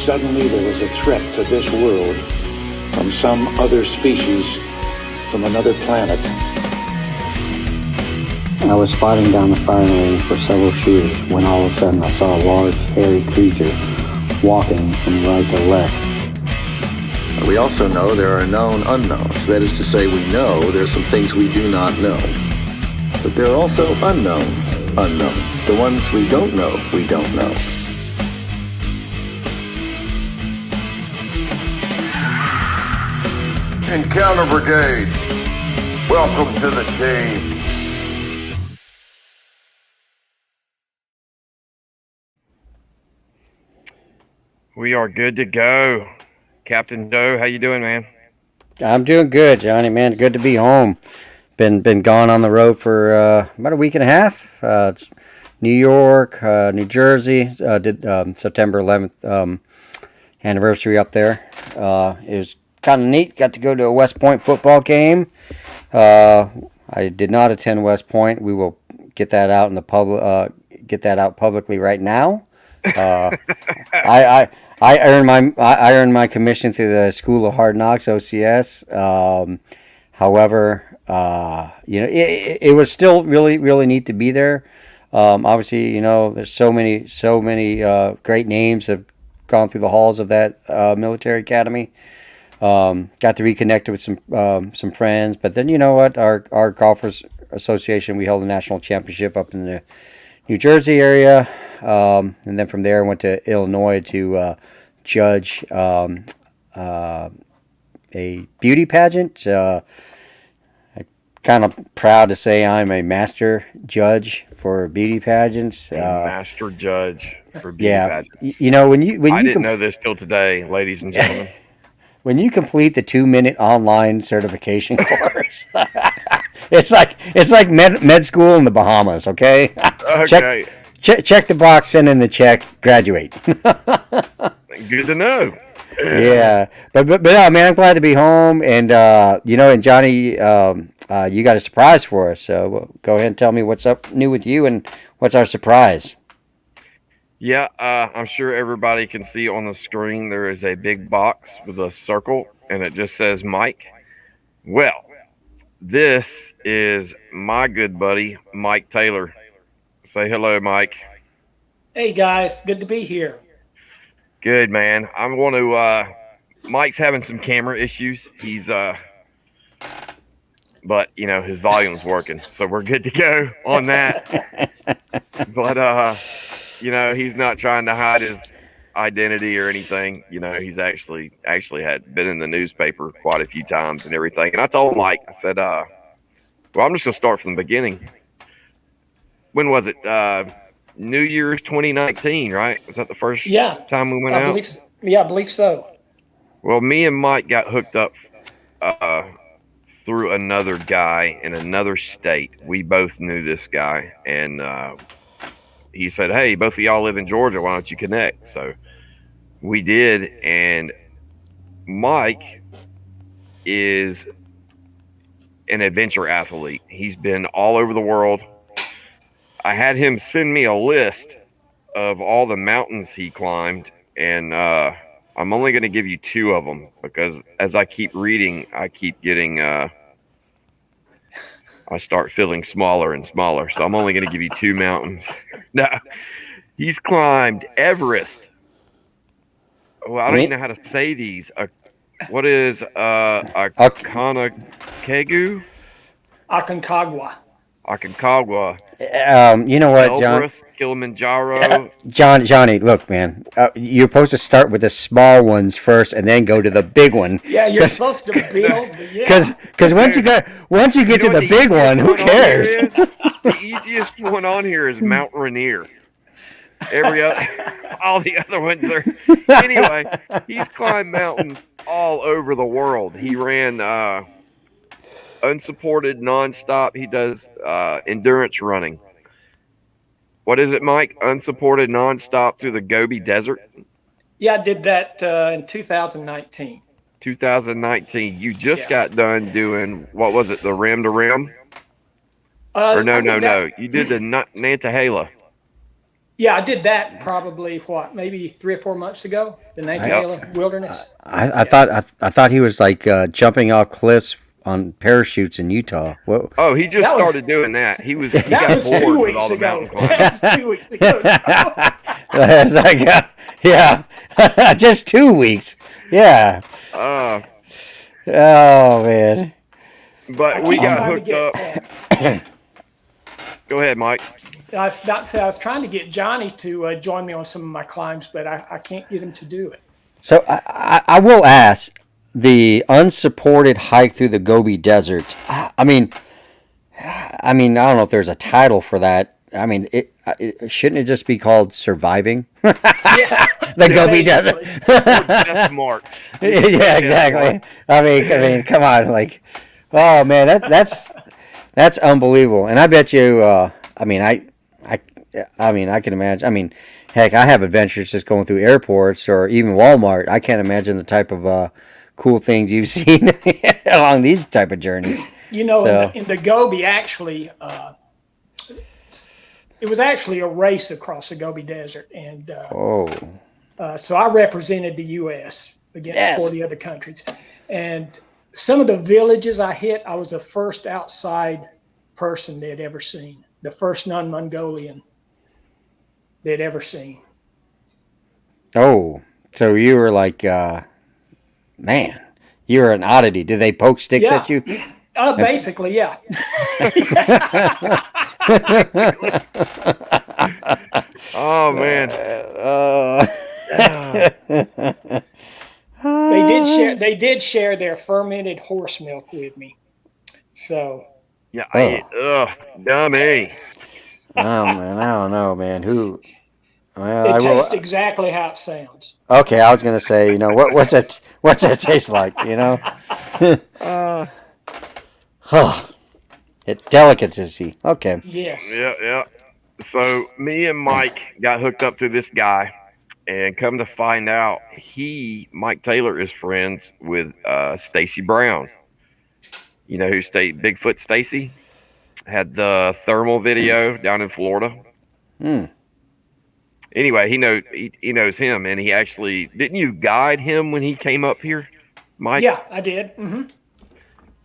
Suddenly there was a threat to this world from some other species, from another planet. I was spotting down the firing range for several shooters when all of a sudden I saw a large, hairy creature walking from right to left. We also know there are known unknowns. That is to say, we know there's some things we do not know. But there are also unknown unknowns. The ones we don't know, we don't know. Encounter Brigade, welcome to the team. We are good to go. Captain Joe, how you doing, man? I'm doing good, Johnny, man. Good to be home. Been gone on the road for about a week and a half. New York, New Jersey. Did September 11th anniversary up there. It was kind of neat. Got to go to a West Point football game. I did not attend West Point. We will get that out in the public. Get that out publicly right now. I earned my commission through the School of Hard Knocks, OCS. However, it was still really neat to be there. Obviously, there's so many great names have gone through the halls of that military academy. Got to reconnect with some friends, but then our golfers association, we held a national championship up in the New Jersey area, and then from there I went to Illinois to judge a beauty pageant. I'm kind of proud to say I'm a master judge for beauty pageants. Master judge for beauty pageants. When I you didn't know this till today, ladies and gentlemen. When you complete the 2-minute online certification course, it's like med school in the Bahamas. Okay. Okay. Check the box, send in the check, graduate. Good to know. Yeah, but man, I'm glad to be home, and and Johnny, you got a surprise for us. So go ahead and tell me what's up new with you, and what's our surprise. Yeah, I'm sure everybody can see on the screen there is a big box with a circle, and it just says Mike. Well, this is my good buddy, Mike Taylor. Say hello, Mike. Hey, guys. Good to be here. Good, man. I'm going to, Mike's having some camera issues. He's, but, his volume's working, so we're good to go on that. But, he's not trying to hide his identity or anything. He's actually had been in the newspaper quite a few times and everything. And I told Mike, I said, well, I'm just going to start from the beginning. When was it? New Year's 2019, right? Was that the first time we went out? I believe so. Well, me and Mike got hooked up through another guy in another state. We both knew this guy, and he said, hey, both of y'all live in Georgia. Why don't you connect? So we did, and Mike is an adventure athlete. He's been all over the world. I had him send me a list of all the mountains he climbed, and I'm only going to give you 2 of them because as I keep reading, I keep getting I start feeling smaller and smaller. So I'm only going to give you 2 mountains. No, he's climbed Everest. Well, I don't even know how to say these. What is Aconcagua? Aconcagua. You know what, John? Elbrus, Kilimanjaro. Johnny, look, man. You're supposed to start with the small ones first, and then go to the big one. Yeah, you're supposed to build. Because once you get to the big one, who cares? The easiest one on here is Mount Rainier. All the other ones are. Anyway, he's climbed mountains all over the world. He ran unsupported nonstop. He does endurance running. What is it, Mike? Unsupported nonstop through the Gobi Desert? Yeah, I did that in 2019. 2019. You just got done doing, what was it, the rim to rim? No. You did the Nantahala. Yeah, I did that probably maybe 3 or 4 months ago. The Nantahala Wilderness. I thought he was like jumping off cliffs on parachutes in Utah. What? Oh, he just That was started doing that. He that got was two bored with weeks all the ago. mountain climbing. That was 2 weeks ago. It's like, yeah, just 2 weeks. Yeah. Uh, Oh man. I but we keep got trying to hooked up. get. Go ahead, Mike. I was about to say I was trying to get Johnny to join me on some of my climbs, but I can't get him to do it. So I will ask, the unsupported hike through the Gobi Desert. I mean, I don't know if there's a title for that. I mean, it shouldn't it just be called surviving Yeah, the Gobi Desert? Death mark. Yeah, exactly. I mean, come on, like, oh man, that's unbelievable. And I bet you, I mean, I can imagine. I mean, heck, I have adventures just going through airports or even Walmart. I can't imagine the type of cool things you've seen along these type of journeys. you know, So, in the Gobi, actually, it was actually a race across the Gobi Desert, and oh, so I represented the U.S. against Yes. 40 other countries, and some of the villages I hit, I was the first outside person they'd ever seen, the first non-Mongolian they'd ever seen. oh, so you were like, man, you were an oddity. Did they poke sticks Yeah. at you? Basically, yeah. Oh man. They did share their fermented horse milk with me. So Yeah. Dummy. Oh man, I don't know, man. Who? Well, it I will. tastes exactly how it sounds. Okay, I was gonna say, you know, what's that taste like? You know, oh, it delicacy. Okay, Yes. Yeah. So me and Mike got hooked up to this guy, and come to find out, Mike Taylor, is friends with Stacy Brown. You know who Bigfoot Stacy had the thermal video down in Florida. Hmm. Anyway, he knows him, and he actually didn't you guide him when he came up here, Mike? Yeah, I did. Hmm.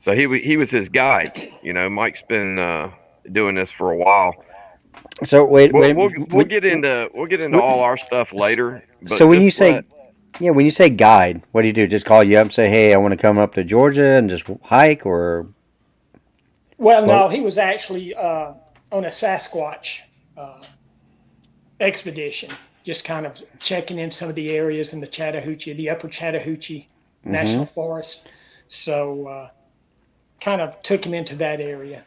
So he was his guide. You know, Mike's been doing this for a while. So wait, We'll get into all our stuff later. But so when you say guide, what do? Just call you up and say, hey, I want to come up to Georgia and just hike, or? Well, no, he was actually on a Sasquatch expedition, just kind of checking in some of the areas in the upper Chattahoochee National Forest. So kind of took him into that area.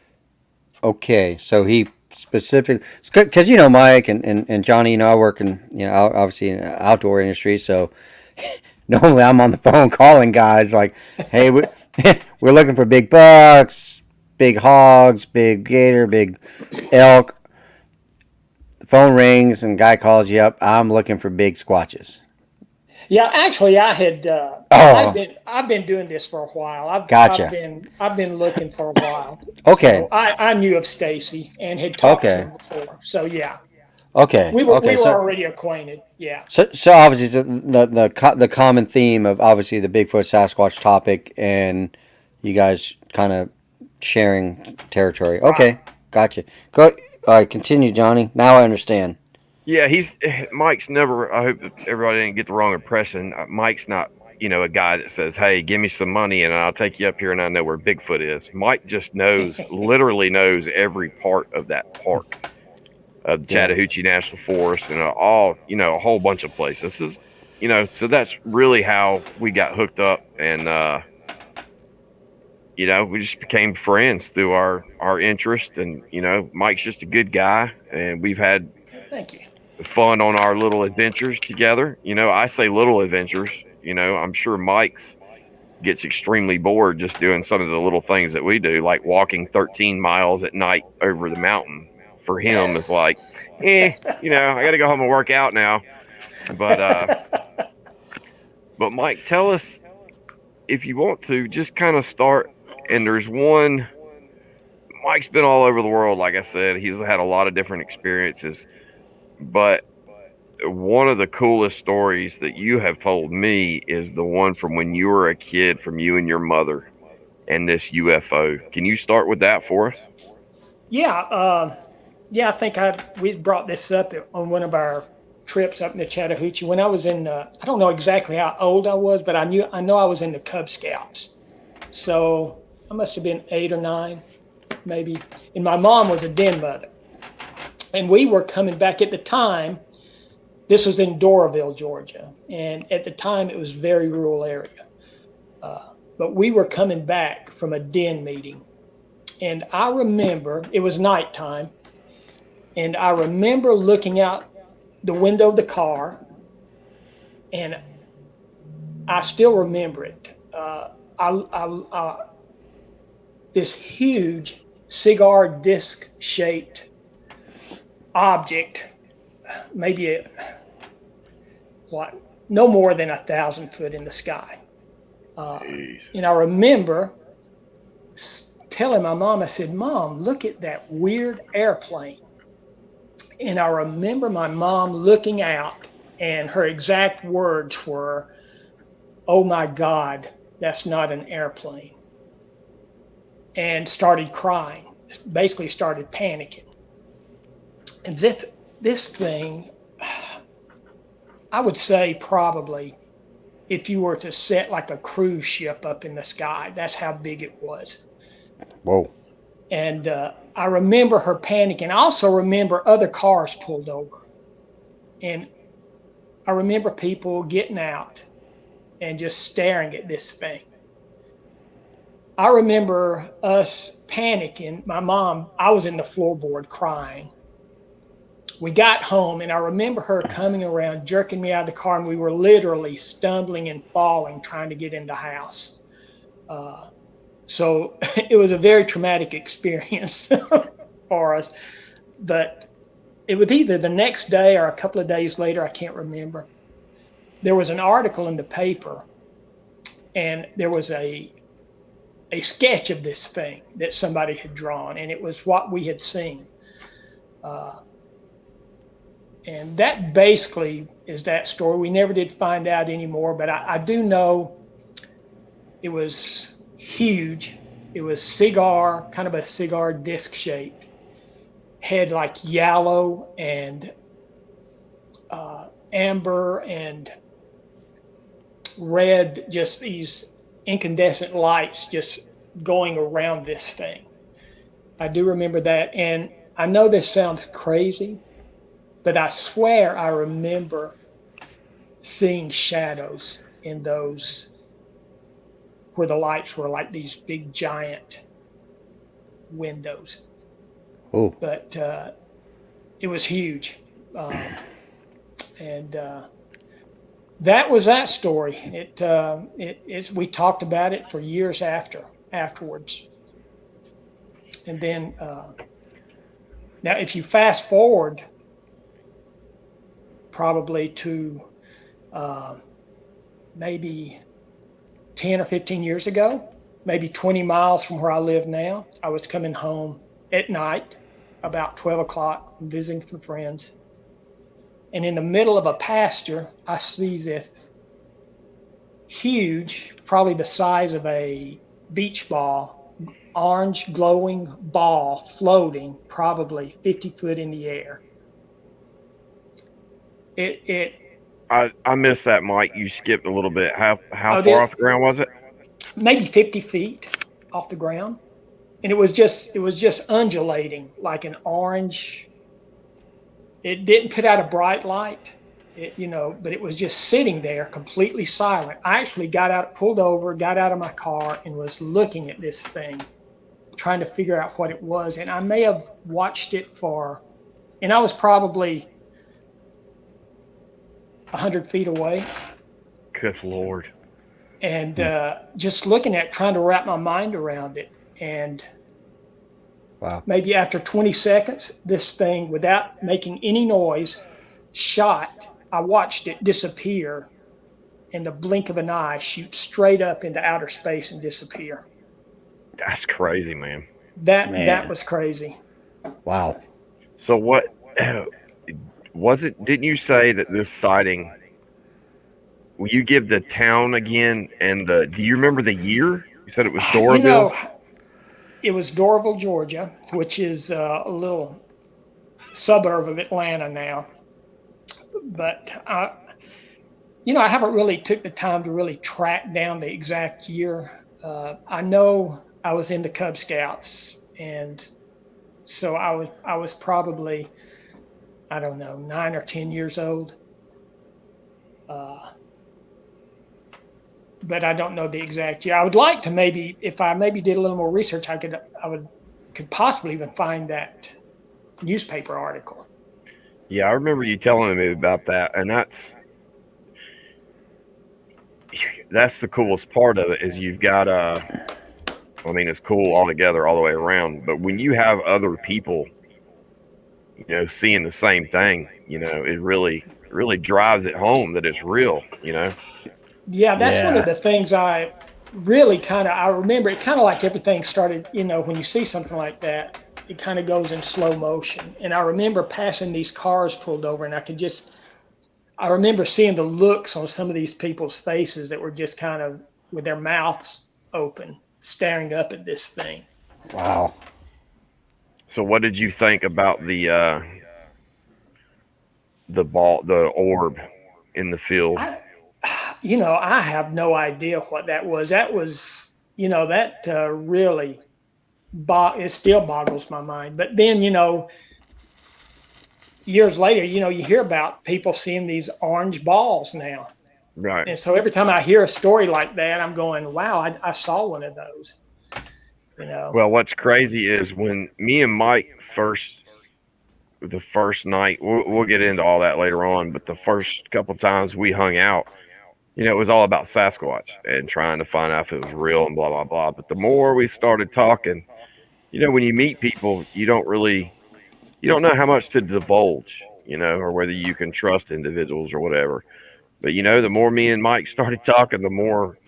Okay, so he specifically, because you know Mike and Johnny, you know, I work in, you know, obviously in the outdoor industry, so normally I'm on the phone calling guys like, hey, we're looking for big bucks, big hogs, big gator, big elk. The phone rings and guy calls you up. I'm looking for big squatches. Yeah, actually, I had. I've been doing this for a while. Gotcha. I've been looking for a while. Okay. So I knew of Stacy and had talked to him before. So yeah. Okay. We were so, already acquainted. Yeah. So obviously the common theme of obviously the Bigfoot Sasquatch topic and you guys kind of sharing territory. Okay, gotcha. Go. All right, continue, Johnny. Now I understand. Yeah, Mike's never. I hope that everybody didn't get the wrong impression. Mike's not, you know, a guy that says, "Hey, give me some money and I'll take you up here and I know where Bigfoot is." Mike just literally knows every part of that park, of Chattahoochee National Forest, and a whole bunch of places. This is, you know, so that's really how we got hooked up, and you know, we just became friends through our interest, and you know, Mike's just a good guy, and we've had Thank you. fun on our little adventures together. You know, I say little adventures. You know, I'm sure Mike's gets extremely bored just doing some of the little things that we do, like walking 13 miles at night over the mountain. For him, is like, you know, I got to go home and work out now. But Mike, tell us, if you want to, just kind of start. And there's one. Mike's been all over the world, like I said. He's had a lot of different experiences. But one of the coolest stories that you have told me is the one from when you were a kid, from you and your mother and this UFO. Can you start with that for us? Yeah, yeah. I think we brought this up on one of our trips up in the Chattahoochee when I was in. I don't know exactly how old I was, but I know I was in the Cub Scouts. So I must have been 8 or 9, maybe. And my mom was a den mother, and we were coming back at the time. This was in Doraville, Georgia, and at the time it was a very rural area. But we were coming back from a den meeting, and I remember it was nighttime, and I remember looking out the window of the car, and I still remember it. This huge cigar disc shaped object, maybe what, no more than 1,000 foot in the sky. And I remember telling my mom, I said, "Mom, look at that weird airplane." And I remember my mom looking out, and her exact words were, "Oh my God, that's not an airplane." And started crying, basically started panicking. And this thing, I would say probably if you were to set like a cruise ship up in the sky, that's how big it was. Whoa. And I remember her panicking. I also remember other cars pulled over. And I remember people getting out and just staring at this thing. I remember us panicking. My mom, I was in the floorboard crying. We got home, and I remember her coming around, jerking me out of the car, and we were literally stumbling and falling trying to get in the house. So it was a very traumatic experience for us. But it was either the next day or a couple of days later, I can't remember. There was an article in the paper, and there was a sketch of this thing that somebody had drawn, and it was what we had seen. And that basically is that story. We never did find out anymore, but I do know it was huge. It was kind of a cigar disc shaped. Had like yellow and amber and red, just these incandescent lights just going around this thing. I do remember that. And I know this sounds crazy, but I swear I remember seeing shadows in those where the lights were like these big giant windows. Oh. But it was huge. And that was that story. We talked about it for years afterwards. And then now if you fast forward probably to maybe 10 or 15 years ago, maybe 20 miles from where I live now, I was coming home at night about 12 o'clock, visiting some friends. And in the middle of a pasture, I see this huge, probably the size of a beach ball, orange glowing ball floating probably 50 foot in the air. I missed that, Mike. You skipped a little bit. How Oh, far off the ground was it? Maybe 50 feet off the ground. And it was just undulating like an orange. It didn't put out a bright light, but it was just sitting there completely silent. I actually pulled over, got out of my car, and was looking at this thing, trying to figure out what it was. And I may have watched it and I was probably 100 feet away. Good Lord. And just looking at it, trying to wrap my mind around it. And wow. Maybe after 20 seconds, this thing, without making any noise, shot. I watched it disappear in the blink of an eye, shoot straight up into outer space and disappear. That's crazy, man. That was crazy. Wow. So what Didn't you say that this sighting? Will you give the town again and the? Do you remember the year? You said it was You Doraville. know, it was Doraville, Georgia, which is a little suburb of Atlanta now. But I haven't really took the time to really track down the exact year. I know I was in the Cub Scouts, and so I was probably, I don't know, 9 or 10 years old. Uh, but I don't know the exact year. I would like to maybe, if I maybe did a little more research, could possibly even find that newspaper article. Yeah, I remember you telling me about that, and that's the coolest part of it is you've got I mean, it's cool all together, all the way around. But when you have other people, seeing the same thing, it really drives it home that it's real. Yeah, that's one of Yeah. the things I really I remember it kind of like everything started, when you see something like that, it kind of goes in slow motion. And I remember passing these cars pulled over, and I remember seeing the looks on some of these people's faces that were just kind of with their mouths open, staring up at this thing. Wow. So, what did you think about the orb in the field? I have no idea what that was. That was, that really, it still boggles my mind. But then, years later, you hear about people seeing these orange balls now. Right. And so every time I hear a story like that, I'm going, wow, I saw one of those. Well, what's crazy is when me and Mike the first night, we'll get into all that later on, but the first couple times we hung out, it was all about Sasquatch and trying to find out if it was real and blah, blah, blah. But the more we started talking, when you meet people, you don't know how much to divulge, or whether you can trust individuals or whatever. But, the more me and Mike started talking, the more,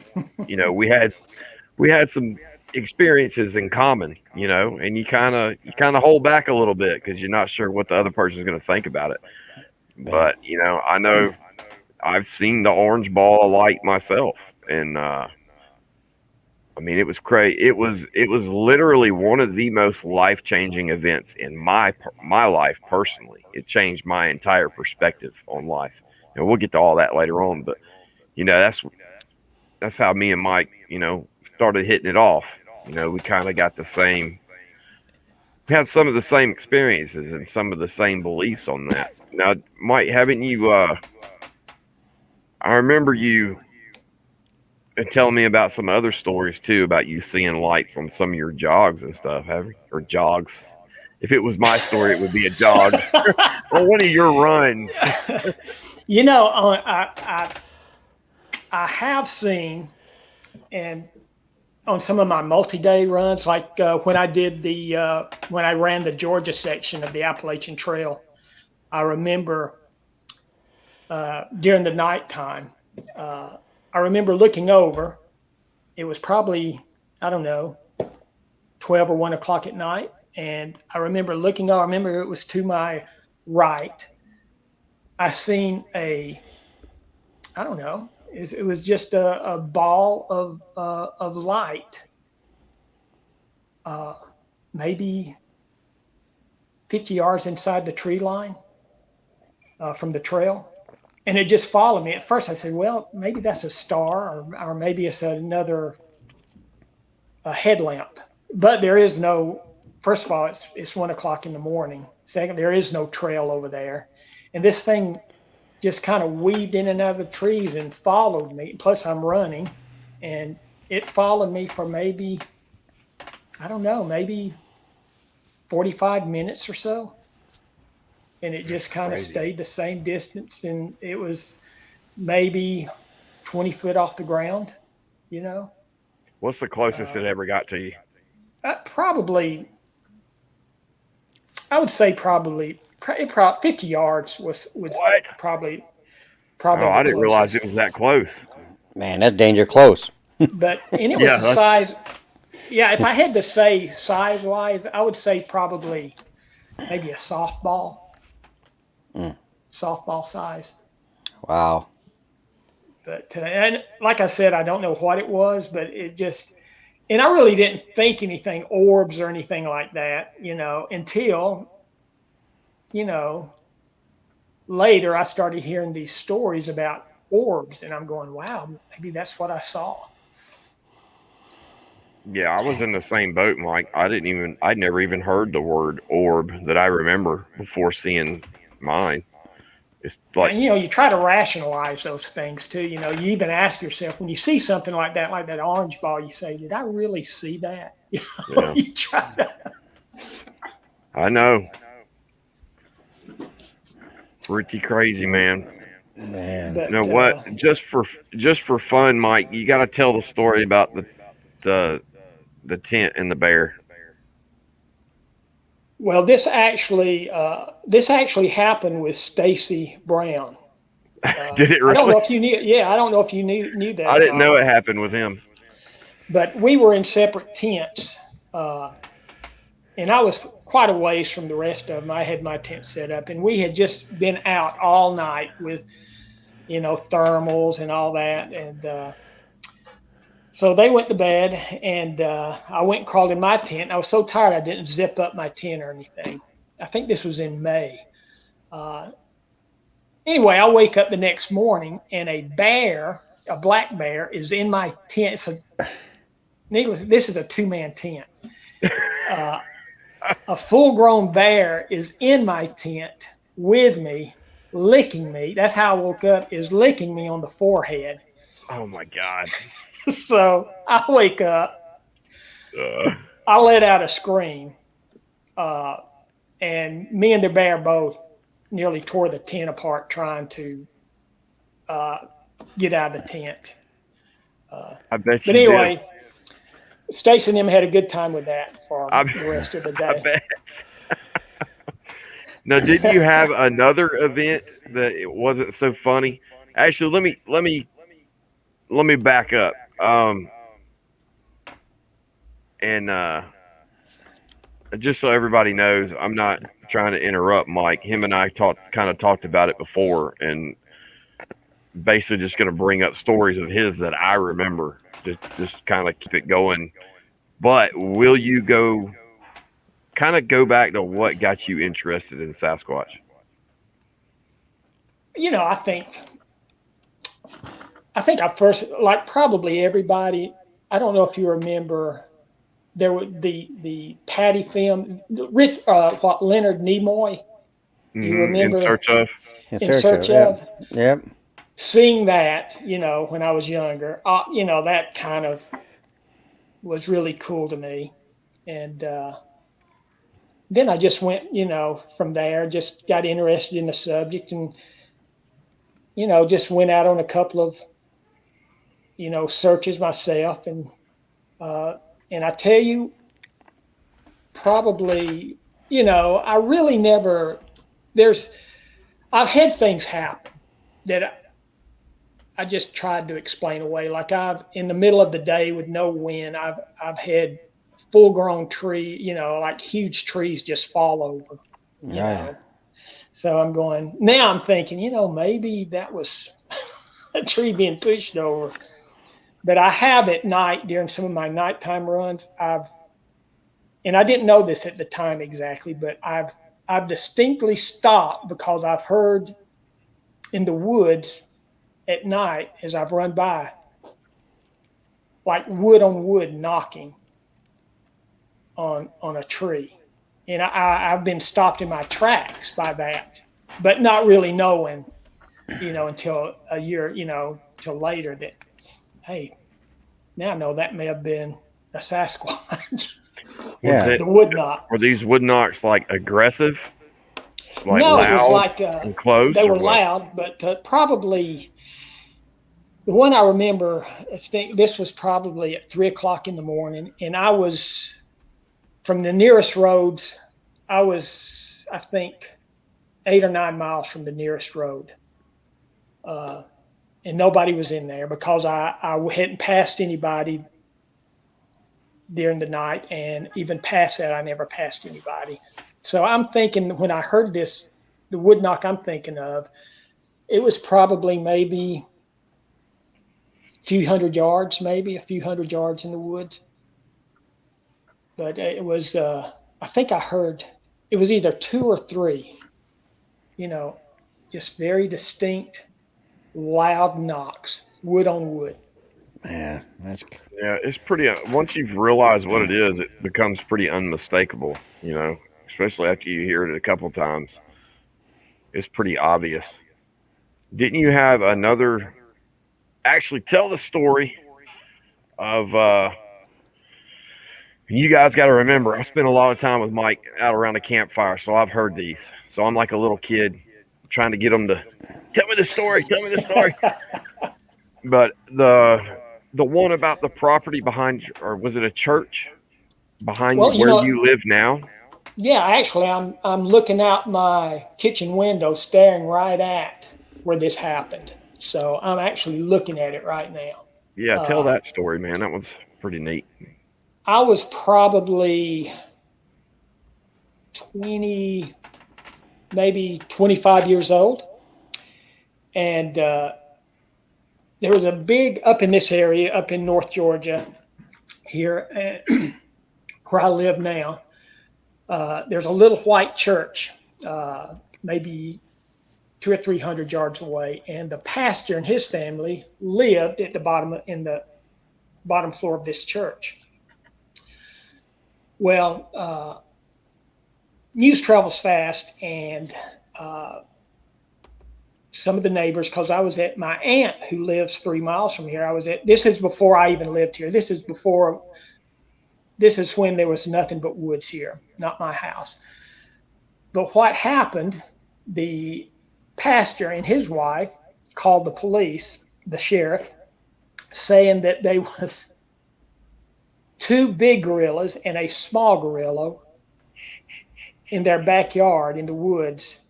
we had some experiences in common, and you kind of hold back a little bit because you're not sure what the other person is going to think about it. Man. But I know I've seen the orange ball of light myself, and I mean it was crazy. It was literally one of the most life changing events in my life personally. It changed my entire perspective on life, and we'll get to all that later on. But that's how me and Mike started hitting it off. We kind of got we had some of the same experiences and some of the same beliefs on that. Now, Mike, haven't you? I remember you telling me about some other stories too about you seeing lights on some of your jogs and stuff. Have you? Or jogs? If it was my story, it would be a jog or one of your runs. I have seen, and on some of my multi-day runs, like when I ran the Georgia section of the Appalachian Trail, I remember during the nighttime, I remember looking over. It was probably, I don't know, 12 or 1 o'clock at night, and I remember looking over. I remember it was to my right. I seen I don't know. It was just a ball of light, maybe 50 yards inside the tree line from the trail, and it just followed me. At first, I said, "Well, maybe that's a star, or maybe it's another headlamp." But there is no. First of all, it's 1 o'clock in the morning. Second, there is no trail over there, and this thing just kind of weaved in and out of the trees and followed me. Plus, I'm running, and it followed me for maybe, I don't know, maybe 45 minutes or so. And it just kind of stayed the same distance. And it was maybe 20 foot off the ground, What's the closest it ever got to you? Probably, I would say probably 50 yards was What? probably Oh, the I didn't realize closest. it was that close. Man, that's danger close. And it was Yeah, the size. Yeah, if I had to say size wise, I would say probably maybe a softball. softball size. Wow. But and like I said, I don't know what it was, but it just, and I really didn't think anything orbs or anything like that, until you know later I started hearing these stories about orbs, and I'm going, wow, maybe that's what I saw. Yeah, I was in the same boat, Mike. I'd never even heard the word orb that I remember before seeing mine. It's like, And you try to rationalize those things too. You even ask yourself when you see something like that orange ball, you say, "Did I really see that?" yeah, You try to. I know. Pretty crazy, man. Man. You know But what? Just for fun, Mike, you got to tell the story about the the tent and the bear. well, this actually happened with Stacy Brown. Did it I don't really? know if you knew. Yeah, I don't know if you knew that I or didn't know not. it happened with him. But we were in separate tents, and I was quite a ways from the rest of them. I had my tent set up, and we had just been out all night with thermals and all that, and so they went to bed, and I went and crawled in my tent. I was so tired I didn't zip up my tent or anything. I think this was in May. Uh, anyway, I wake up the next morning, and a black bear, is in my tent. So, needless, this is a two-man tent. Uh, a full-grown bear is in my tent with me, licking me. That's how I woke up. Is licking me on the forehead. Oh my god. So I wake up. Uh, I let out a scream, uh, and me and the bear both nearly tore the tent apart trying to uh, get out of the tent. Uh, I bet but you did. anyway, Stacy and them had a good time with that for I the rest of the I day. bet. Now, didn't you have another event that it wasn't so funny? Actually, let me back up. And just so everybody knows, I'm not trying to interrupt Mike. Him and I talked about it before, and basically just going to bring up stories of his that I remember. Just kind of keep it going. But will you go back to what got you interested in Sasquatch? I think I first, like probably everybody. I don't know if you remember, there were the Patty film, Rich, what Leonard Nimoy. Do you In remember search of. In In search Search of. Yep. of? Yep. Seeing that, when I was younger, that kind of was really cool to me. And then I just went, from there, just got interested in the subject, and, just went out on a couple of, searches myself. Uh, and I tell you, probably, I really never, there's, I've had things happen that I just tried to explain away. Like, in the middle of the day with no wind, I've had full grown tree, like huge trees just fall over, Oh, you yeah. know. So now I'm thinking, maybe that was a tree being pushed over. But I have at night during some of my nighttime runs, and I didn't know this at the time exactly, but I've distinctly stopped because I've heard in the woods at night as I've run by, like wood on wood knocking on a tree. And I've been stopped in my tracks by that, but not really knowing, until a year, till later, that, hey, now I know that may have been a Sasquatch. Was Yeah. it? The wood knock. Were these wood knocks like aggressive, like No, it was loud like and they close, or were what? loud, but probably the one I remember, I think this was probably at 3 o'clock in the morning, and I was from the nearest roads. I think, 8 or 9 miles from the nearest road, uh, and nobody was in there because I hadn't passed anybody during the night, and even past that, I never passed anybody. So I'm thinking when I heard this the wood knock I'm thinking of, it was probably maybe a few hundred yards in the woods. But it was, I think I heard it was either 2 or 3, just very distinct, loud knocks, wood on wood. Yeah, that's Yeah, it's pretty. Once you've realized what it is, it becomes pretty unmistakable. Especially after you hear it a couple times, it's pretty obvious. Didn't you have another? Actually, tell the story of. You guys got to remember, I spent a lot of time with Mike out around a campfire, so I've heard these. So I'm like a little kid trying to get them to tell me the story. Tell me the story. But the one about the property behind, or was it a church behind Well, where you live now? Yeah, actually, I'm looking out my kitchen window, staring right at where this happened. So I'm actually looking at it right now. Yeah, tell that story, man. That one's pretty neat. I was probably 20, maybe 25 years old, and there was a big up in this area, up in North Georgia, here where I live now. There's a little white church, maybe 200 or 300 yards away, and the pastor and his family lived at the bottom floor of this church. Well, news travels fast, and some of the neighbors, because I was at my aunt who lives 3 miles from here. This is before I even lived here. This is when there was nothing but woods here, not my house. But what happened, the pastor and his wife called the police, the sheriff, saying that there was 2 big gorillas and a small gorilla in their backyard in the woods,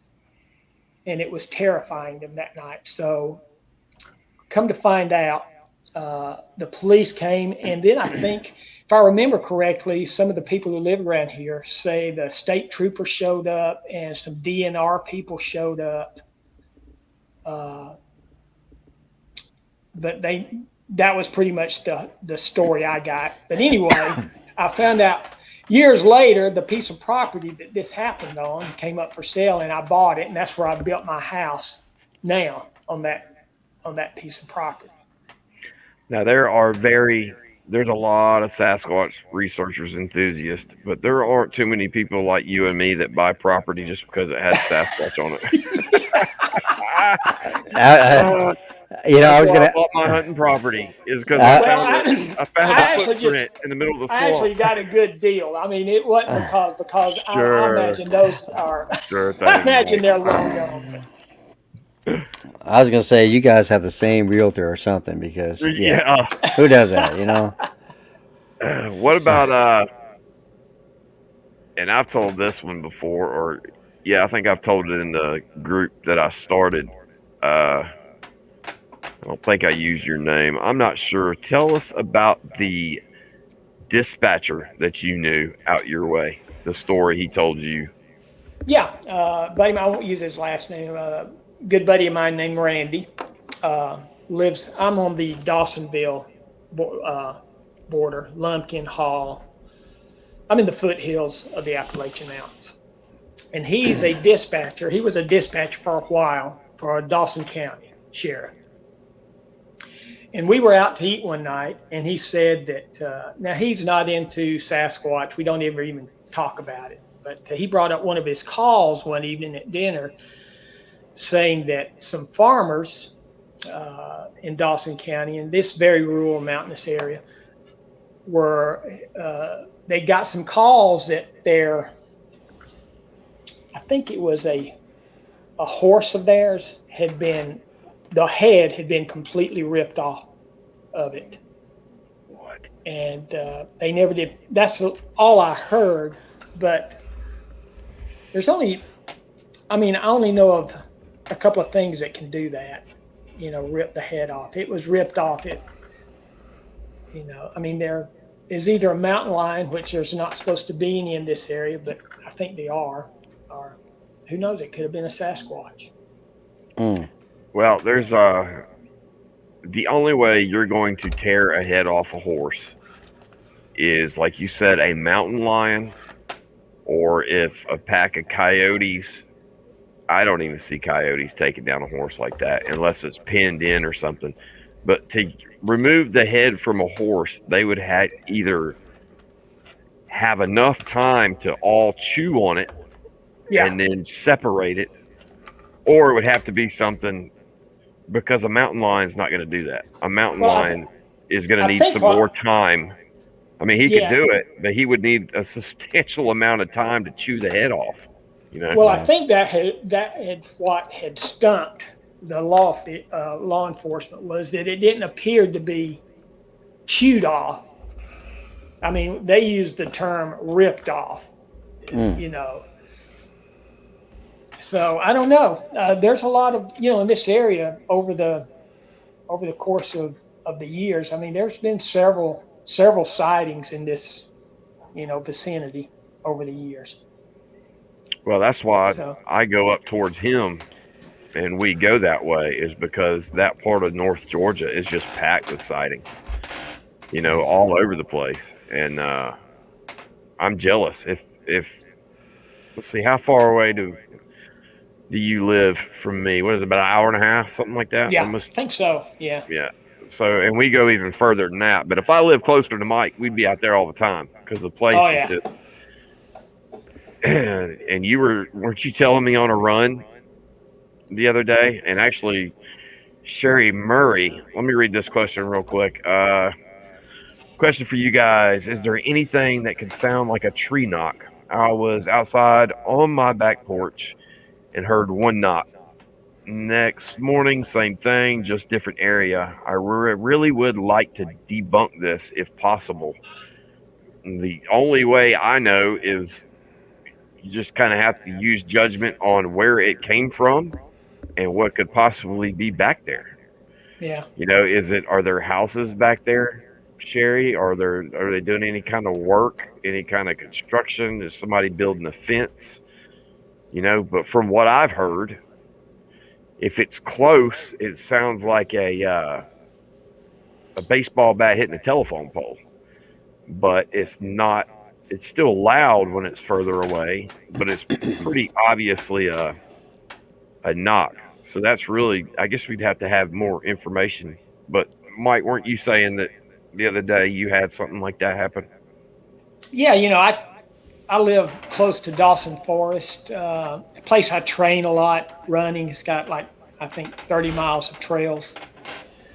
and it was terrifying them that night. So come to find out, the police came, and then I think, if I remember correctly, some of the people who live around here say the state troopers showed up and some DNR people showed up. But that was pretty much the story I got. But anyway, I found out years later the piece of property that this happened on came up for sale, and I bought it, and that's where I built my house now, on that piece of property. Now there's a lot of Sasquatch researchers, enthusiasts, but there aren't too many people like you and me that buy property just because it has Sasquatch on it. I was gonna. I bought my hunting property is because I found a footprint in the middle of the swamp. I actually got a good deal. I mean, it wasn't because Sure. I imagine those are. Sure, I imagine they're long gone. I was gonna say you guys have the same realtor or something, because who does that? What about and I've told this one before, or I think I've told it in the group that I started. I don't think I used your name. I'm not sure. Tell us about the dispatcher that you knew out your way. The story he told you. Yeah, buddy, I won't use his last name. Good buddy of mine named Randy lives. I'm on the Dawsonville border, Lumpkin, Hall. I'm in the foothills of the Appalachian Mountains, and he's a dispatcher. He was a dispatcher for a while for Dawson County Sheriff. And we were out to eat one night, and he said that now he's not into Sasquatch. We don't ever even talk about it. But he brought up one of his calls one evening at dinner, saying that some farmers in Dawson County, in this very rural mountainous area, they got some calls that I think it was a horse of theirs the head had been completely ripped off of it. What? And they never did. That's all I heard. But I only know of a couple of things that can do that, rip the head off. It was ripped off. There is either a mountain lion, which there's not supposed to be any in this area, but I think they are, or who knows? It could have been a Sasquatch. Mm. Well, there's the only way you're going to tear a head off a horse is, like you said, a mountain lion, or if a pack of coyotes. I don't even see coyotes taking down a horse like that unless it's pinned in or something. But to remove the head from a horse, they would either have enough time to all chew on it Yeah. and then separate it, or it would have to be something, because a mountain lion's not going to do that. A mountain Well, lion is going to I need think some more what, time. I mean, he could yeah. do it, but he would need a substantial amount of time to chew the head off. You know? Well, I think that had what had stumped the law enforcement was that it didn't appear to be chewed off. I mean, they used the term ripped off, Mm. you know. So I don't know. There's a lot of in this area over the course of the years. I mean, there's been several sightings in this vicinity over the years. Well, that's why So I go up towards him and we go that way, is because that part of North Georgia is just packed with sightings, all over the place. And I'm jealous. If let's see, how far away do you live from me? What is it, about an hour and a half, something like that? yeah, Almost. I think so. Yeah. Yeah. So, and we go even further than that. But if I live closer to Mike, we'd be out there all the time because the place Oh is yeah. just. And weren't you telling me on a run the other day? And actually, Sherry Murray, let me read this question real quick. Question for you guys: is there anything that could sound like a tree knock? I was outside on my back porch and heard one knock. Next morning, same thing, just different area. I really would like to debunk this if possible. The only way I know is you just kind of have to use judgment on where it came from and what could possibly be back there. Yeah. Are there houses back there, Sherry? Are they doing any kind of work, any kind of construction? Is somebody building a fence? But from what I've heard, if it's close, it sounds like a baseball bat hitting a telephone pole. But it's not. It's still loud when it's further away, but it's pretty obviously a knock. So that's really, I guess we'd have to have more information. But Mike, weren't you saying that the other day you had something like that happen? Yeah. I live close to Dawson Forest, a place I train a lot running. It's got like I think 30 miles of trails.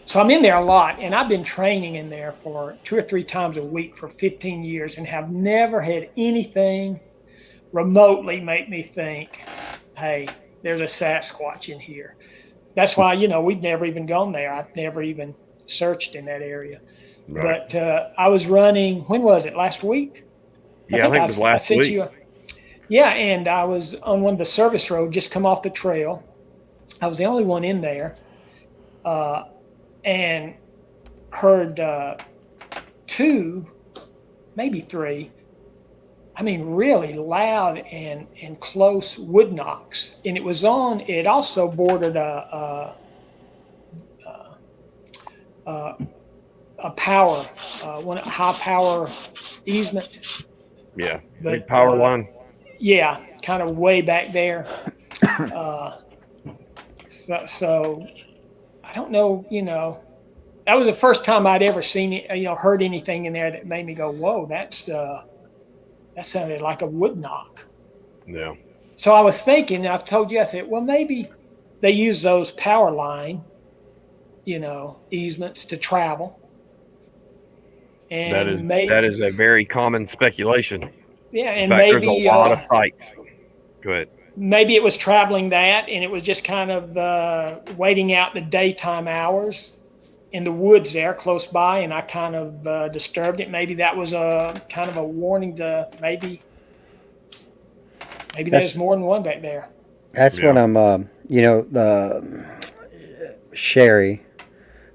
So I'm in there a lot, and I've been training in there for 2 or 3 times a week for 15 years and have never had anything remotely make me think, hey, there's a Sasquatch in here. That's why, we've never even gone there. I've never even searched in that area. Right. But I was running, when was it? Last week? Yeah, I think it was I last sent week. you yeah, and I was on one of the service roads, just come off the trail. I was the only one in there. And heard 2, maybe 3. I mean, really loud and close wood knocks, and it also bordered a power, high power easement. Yeah, big But power line. yeah, kind of way back there. So I don't know. That was the first time I'd ever seen it. Heard anything in there that made me go, "Whoa, that sounded like a wood knock." Yeah. So I was thinking, and I told you, I said, well, maybe they use those power line, easements to travel, That is and that is a very common speculation. yeah, In and fact, there's a lot of sites. Go ahead. maybe it was traveling that, and it was just kind of waiting out the daytime hours in the woods there close by, and I kind of disturbed it. Maybe that was a kind of a warning to maybe there's That's more than one back there. that's what Yeah. I'm. Sherry,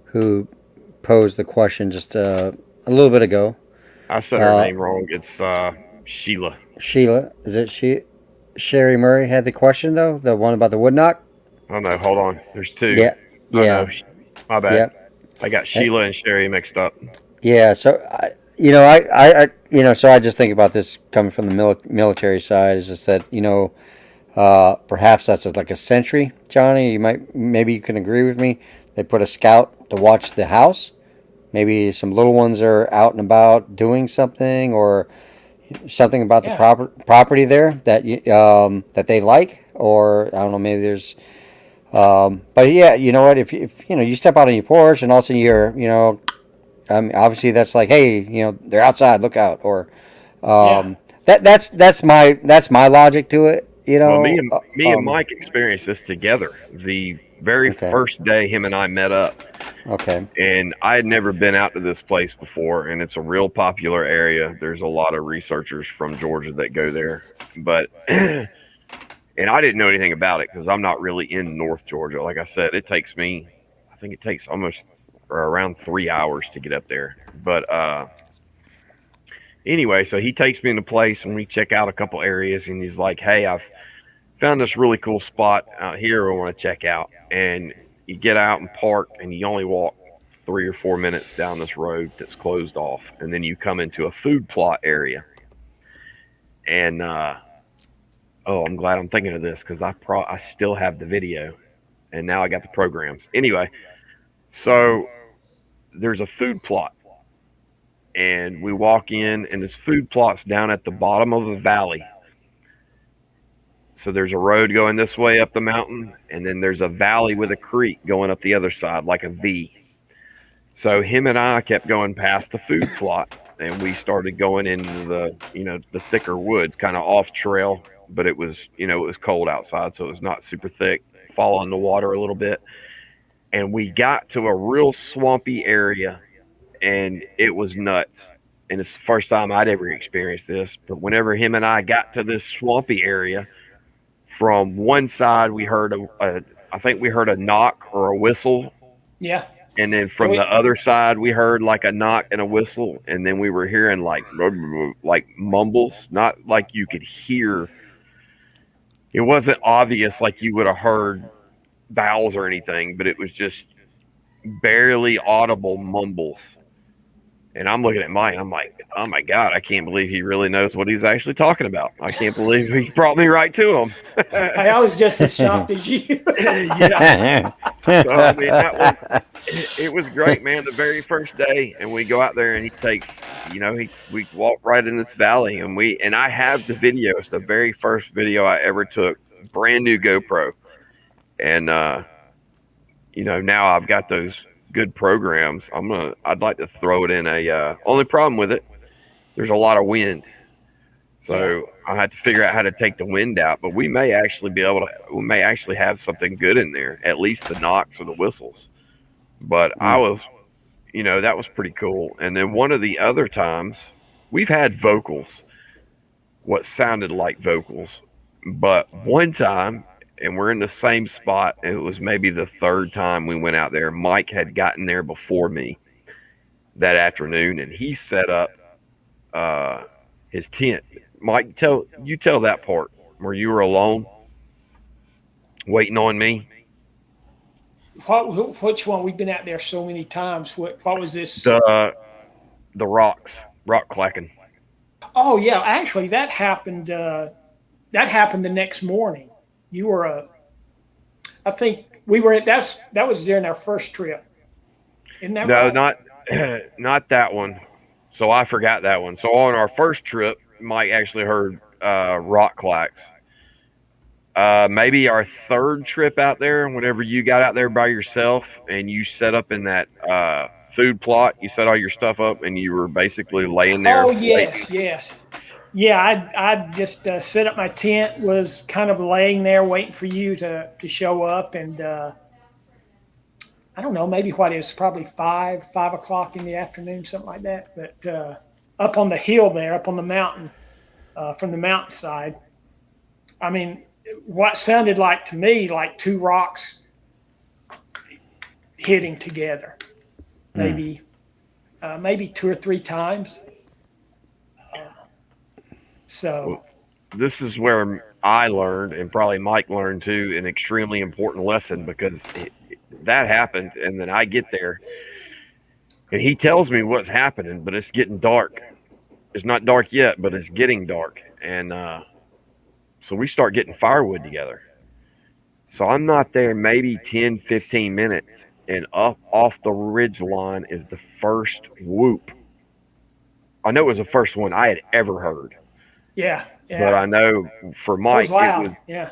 who posed the question just a little bit ago. I said her name wrong. It's Sheila. Sheila, is it she? Sherry Murray had the question though, the one about the wood knock. Oh no, hold on. There's two. Yeah, Oh no, yeah, my bad. yep. I got Eh, Sheila and Sherry mixed up. Yeah, so so I just think about this coming from the military side is just that perhaps that's like a sentry, Johnny. Maybe you can agree with me. They put a scout to watch the house. Maybe some little ones are out and about doing something, or something about the Yeah, property there that they like, or I don't know. Maybe there's but yeah, you know what? If you step out on your porch and all of a sudden you hear obviously that's like, hey, they're outside, look out, or yeah, that's my logic to it. Well, me and Mike experienced this together. The very Okay, first day him and I met up, okay, and I had never been out to this place before, and it's a real popular area. There's a lot of researchers from Georgia that go there, but and I didn't know anything about it because I'm not really in North Georgia. Like I said, I think it takes almost or around 3 hours to get up there. But anyway, so he takes me in the place and we check out a couple areas, and he's like, "Hey, I've found this really cool spot out here I want to check out." And you get out and park, and you only walk 3 or 4 minutes down this road that's closed off, and then you come into a food plot area. And oh, I'm glad I'm thinking of this because I still have the video, and now I got the programs. Anyway, so there's a food plot, and we walk in, and this food plot's down at the bottom of a valley. So there's a road going this way up the mountain, and then there's a valley with a creek going up the other side, like a V. So him and I kept going past the food plot, and we started going into the thicker woods, kind of off trail, but it was cold outside, so it was not super thick. Fall on the water a little bit, and we got to a real swampy area, and it was nuts. And it's the first time I'd ever experienced this. But whenever him and I got to this swampy area, from one side we heard I think we heard a knock or a whistle, yeah. and then And from the other side we heard like a knock and a whistle, and then we were hearing like mumbles, not like you could hear. It wasn't obvious like you would have heard vowels or anything, but it was just barely audible mumbles. And I'm looking at Mike. I'm like, oh my God, I can't believe he really knows what he's actually talking about. I can't believe he brought me right to him. I was just as shocked as you. Yeah. So I mean, it was great, man. The very first day, and we go out there, and he takes, we walk right in this valley, and I have the video. It's the very first video I ever took, brand new GoPro, and now I've got those good programs. I'd like to throw it in a. Only problem with it, there's a lot of wind, Yeah, so I had to figure out how to take the wind out. But we may actually be able to. We may actually have something good in there, at least the knocks or the whistles. But that was pretty cool. And then one of the other times, we've had vocals, what sounded like vocals, but one time, and we're in the same spot. It was maybe the third time we went out there. Mike had gotten there before me that afternoon, and he set up uh, his tent. Mike, tell that part where you were alone, waiting on me. which one? We've been out there so many times. What was this? The the rock clacking. Oh yeah, actually that happened. That happened the next morning. You were I think we were. That was during our first trip. Isn't that No, right? not that one. So I forgot that one. So on our first trip, Mike actually heard rock clacks. Maybe our third trip out there, whenever you got out there by yourself and you set up in that food plot, you set all your stuff up and you were basically laying there Oh waiting. yes, yes. Yeah, I just set up my tent. Was kind of laying there waiting for you to show up, and I don't know, maybe what it was probably 5 o'clock in the afternoon, something like that. But up on the hill there, up on the mountain, from the mountainside. I mean, what sounded like to me like two rocks hitting together, Mm. maybe maybe two or three times. So this is where I learned, and probably Mike learned too, an extremely important lesson because that happened, and then I get there, and he tells me what's happening, but it's getting dark. It's not dark yet, but it's getting dark, and so we start getting firewood together. So I'm not there maybe 10, 15 minutes, and up off the ridge line is the first whoop. I know it was the first one I had ever heard, Yeah, but I yeah. know for It was Mike, it was, loud. Yeah.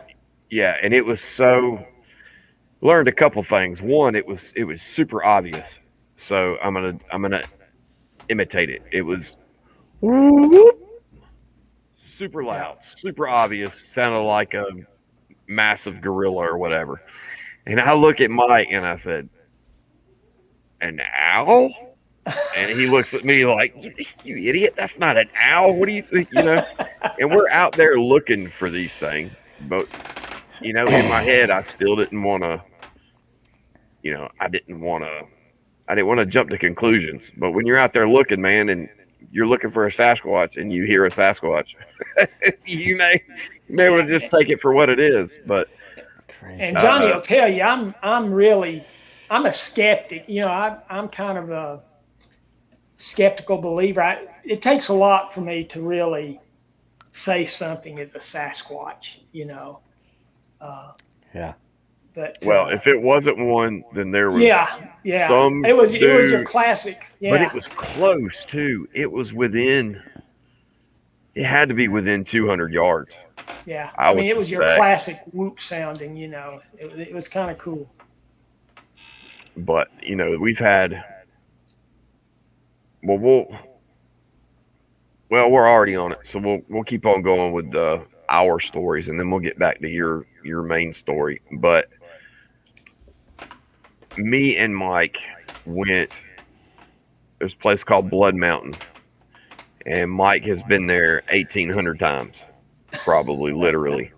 yeah, and it was so, learned a couple things. One, it was super obvious. So I'm gonna imitate it. It was super Yeah. loud, super obvious, sounded like a massive gorilla or whatever. And I look at Mike and I said, "An owl?" And he looks at me like, "You idiot! That's not an owl. What do you think?" And we're out there looking for these things, but in my head, I still didn't want to. I didn't want to. I didn't want to jump to conclusions. But when you're out there looking, man, and you're looking for a Sasquatch, and you hear a Sasquatch, you may want to just take it for what it is. But Crazy. And Johnny will tell you, I'm a skeptic. I'm kind of a skeptical believer. It takes a lot for me to really say something is a Sasquatch. Yeah. But well, if it wasn't one, then there was yeah, some it was your dude, classic. but Yeah, it was close too. It was within. It had to be within 200 yards. yeah. I I would mean, it was your suspect. classic whoop sounding. It was kind of cool. But we've had. Well, we're already on it, so we'll keep on going with our stories, and then we'll get back to your main story. But me and Mike went. There's a place called Blood Mountain, and Mike has been there 1,800 times, probably literally.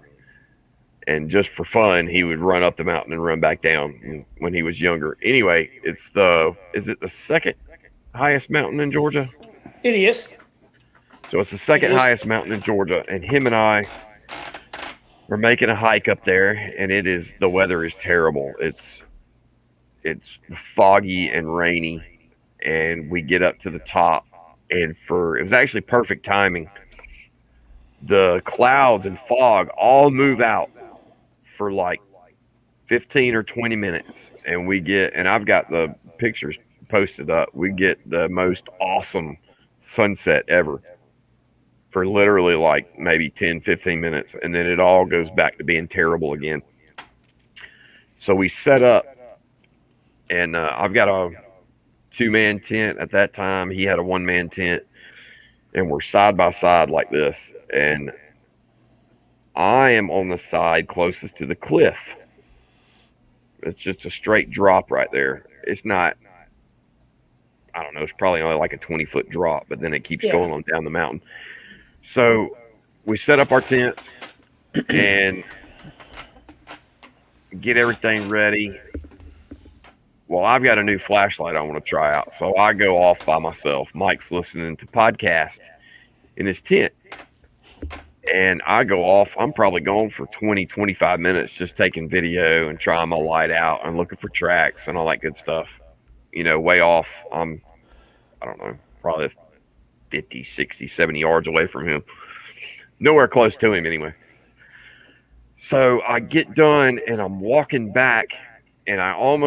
And just for fun, he would run up the mountain and run back down when he was younger. Anyway, is it the second highest mountain in Georgia? It is. So it's the second It is. highest mountain in Georgia, and him and I were making a hike up there, and the weather is terrible. It's foggy and rainy, and we get up to the top, and it was actually perfect timing. The clouds and fog all move out for like 15 or 20 minutes, and I've got the pictures posted up. We get the most awesome sunset ever for literally like maybe 10, 15 minutes, and then it all goes back to being terrible again. So we set up, and I've got a 2-man tent at that time. He had a 1-man tent, and we're side by side like this, and I am on the side closest to the cliff. It's just a straight drop right there. It's not, I don't know, it's probably only like a 20-foot drop, but then it keeps going on down the mountain. So we set up our tents and get everything ready. Well, I've got a new flashlight I want to try out. So I go off by myself. Mike's listening to podcast in his tent. And I go off. I'm probably gone for 20, 25 minutes just taking video and trying my light out and looking for tracks and all that good stuff. Way off. I don't know, probably 50, 60, 70 yards away from him. Nowhere close to him anyway. So I get done and I'm walking back and I'm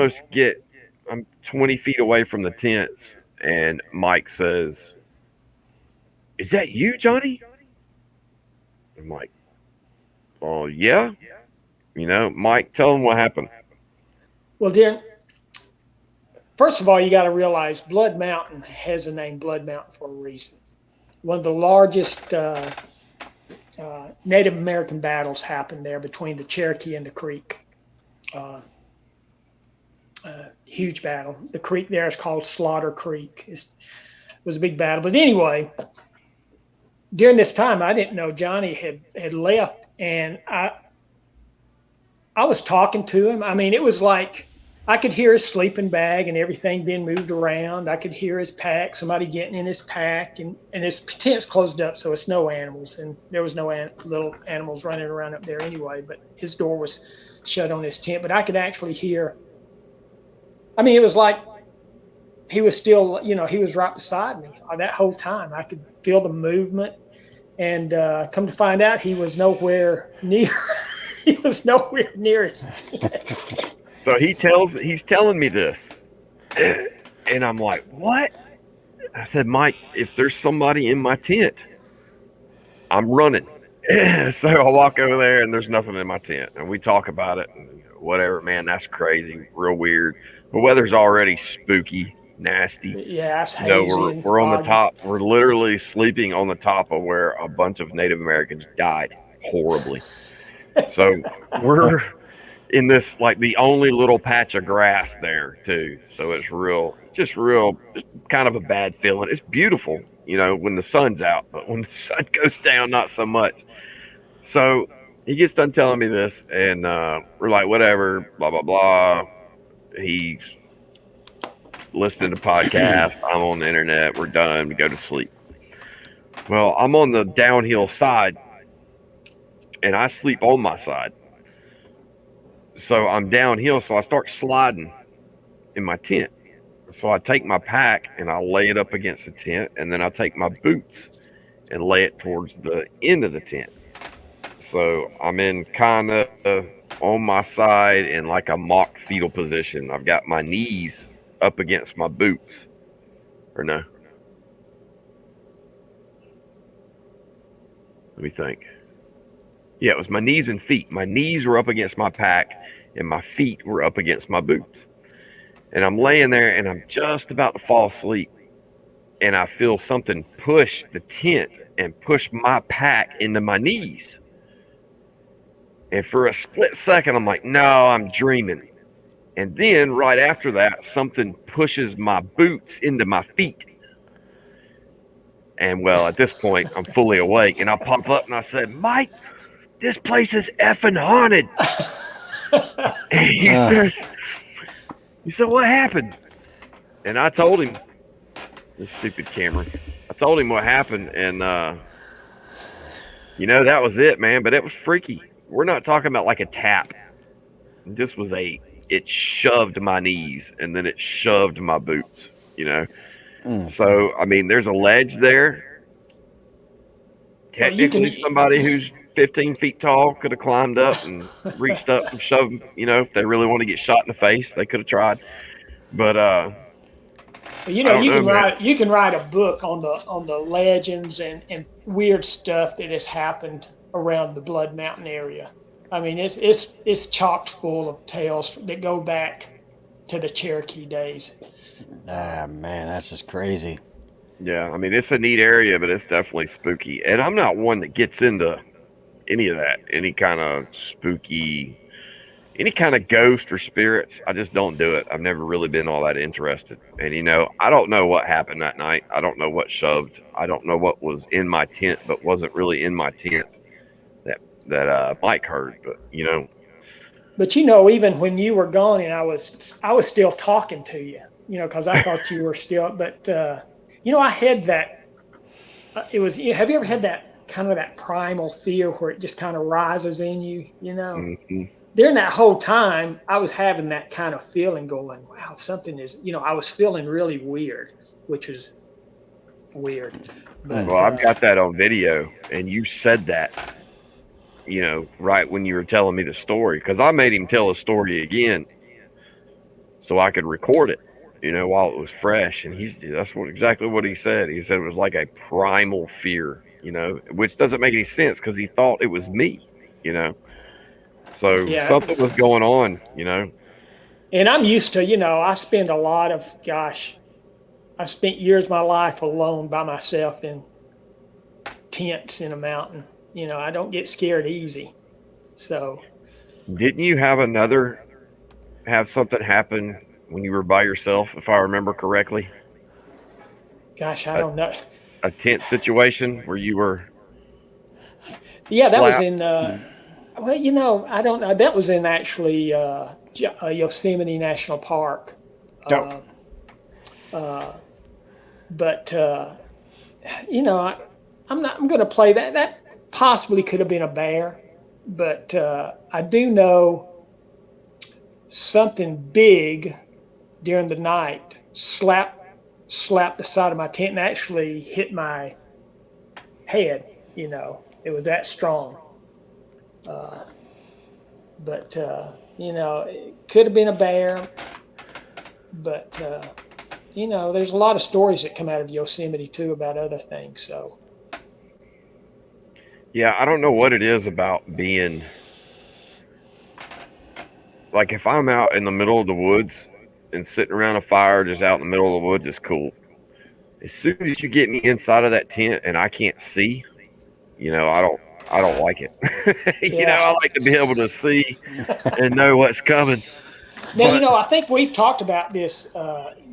20 feet away from the tents. And Mike says, "Is that you, Johnny?" I'm like, "Oh, yeah." Mike, tell him what happened. Well, dear, first of all, you got to realize Blood Mountain has the name Blood Mountain for a reason. One of the largest Native American battles happened there between the Cherokee and the Creek. Huge battle. The creek there is called Slaughter Creek. It was a big battle. But anyway, during this time, I didn't know Johnny had left, and I was talking to him. I mean, it was like I could hear his sleeping bag and everything being moved around. I could hear his pack, somebody getting in his pack, and his tent's closed up, so it's no animals, and there was no little animals running around up there anyway. But his door was shut on his tent. But I could actually hear. I mean, it was like he was still, he was right beside me that whole time. I could feel the movement, and come to find out, he was nowhere near. He was nowhere near his tent. So he's telling me this, and I'm like, what? I said, Mike, if there's somebody in my tent, I'm running. So I walk over there, and there's nothing in my tent, and we talk about it, and whatever, man, that's crazy, real weird. The weather's already spooky, nasty. Yeah, it's hazy. We're on the top. We're literally sleeping on the top of where a bunch of Native Americans died horribly. So we're in this, like, the only little patch of grass there too. So it's just kind of a bad feeling. It's beautiful, when the sun's out, but when the sun goes down, not so much. So he gets done telling me this, and we're like, whatever, blah, blah, blah. He's listening to podcasts. I'm on the internet. We're done. We go to sleep. Well, I'm on the downhill side, and I sleep on my side. So I'm downhill, so I start sliding in my tent. So I take my pack, and I lay it up against the tent, and then I take my boots and lay it towards the end of the tent. So I'm in kind of on my side in like a mock fetal position. I've got my knees up against my boots. Or no? Let me think. Yeah, it was my knees and feet. My knees were up against my pack, and my feet were up against my boots. And I'm laying there, and I'm just about to fall asleep. And I feel something push the tent and push my pack into my knees. And for a split second, I'm like, no, I'm dreaming. And then right after that, something pushes my boots into my feet. And well, at this point, I'm fully awake. And I pop up and I said, Mike, this place is effing haunted. And he said, what happened? And I told him, this stupid camera, I told him what happened. And, that was it, man. But it was freaky. We're not talking about like a tap. This was it shoved my knees, and then it shoved my boots, So, I mean, there's a ledge there. Technically, somebody who's 15 feet tall could have climbed up and reached up and shoved, if they really want to get shot in the face, they could have tried. But, you can write a book on the legends and weird stuff that has happened around the Blood Mountain area. I mean, it's chocked full of tales that go back to the Cherokee days. Ah, man, that's just crazy. Yeah, I mean, it's a neat area, but it's definitely spooky. And I'm not one that gets into any of that, any kind of spooky, any kind of ghost or spirits. I just don't do it. I've never really been all that interested. And, I don't know what happened that night. I don't know what shoved. I don't know what was in my tent, but wasn't really in my tent that Mike heard. But, But, even when you were gone and I was still talking to you, because I thought you were still, but, I had that, have you ever had that kind of that primal fear where it just kind of rises in you, Mm-hmm. During that whole time, I was having that kind of feeling going, wow, something is, I was feeling really weird, which was weird. But, well, I've got that on video, and you said that, right when you were telling me the story, because I made him tell a story again so I could record it, while it was fresh. And that's exactly what he said. He said it was like a primal fear, which doesn't make any sense because he thought it was me, So something was going on, And I'm used to, I spend I spent years of my life alone by myself in tents in a mountain. I don't get scared easy. So. Didn't you have something happen when you were by yourself, if I remember correctly? Gosh, I don't know. A tent situation where you were. Yeah, that was in. Well, I don't know. That was in actually Yosemite National Park. Dope. But I'm going to play that. That possibly could have been a bear, but I do know something big during the night slapped the side of my tent and actually hit my head. It was that strong. But it could have been a bear. But there's a lot of stories that come out of Yosemite too about other things. So Yeah, I don't know what it is about being like if I'm out in the middle of the woods and sitting around a fire just out in the middle of the woods, it's cool. As soon as you get me inside of that tent and I can't see, I don't like it. yeah. I like to be able to see and know what's coming. Now But I think we've talked about this,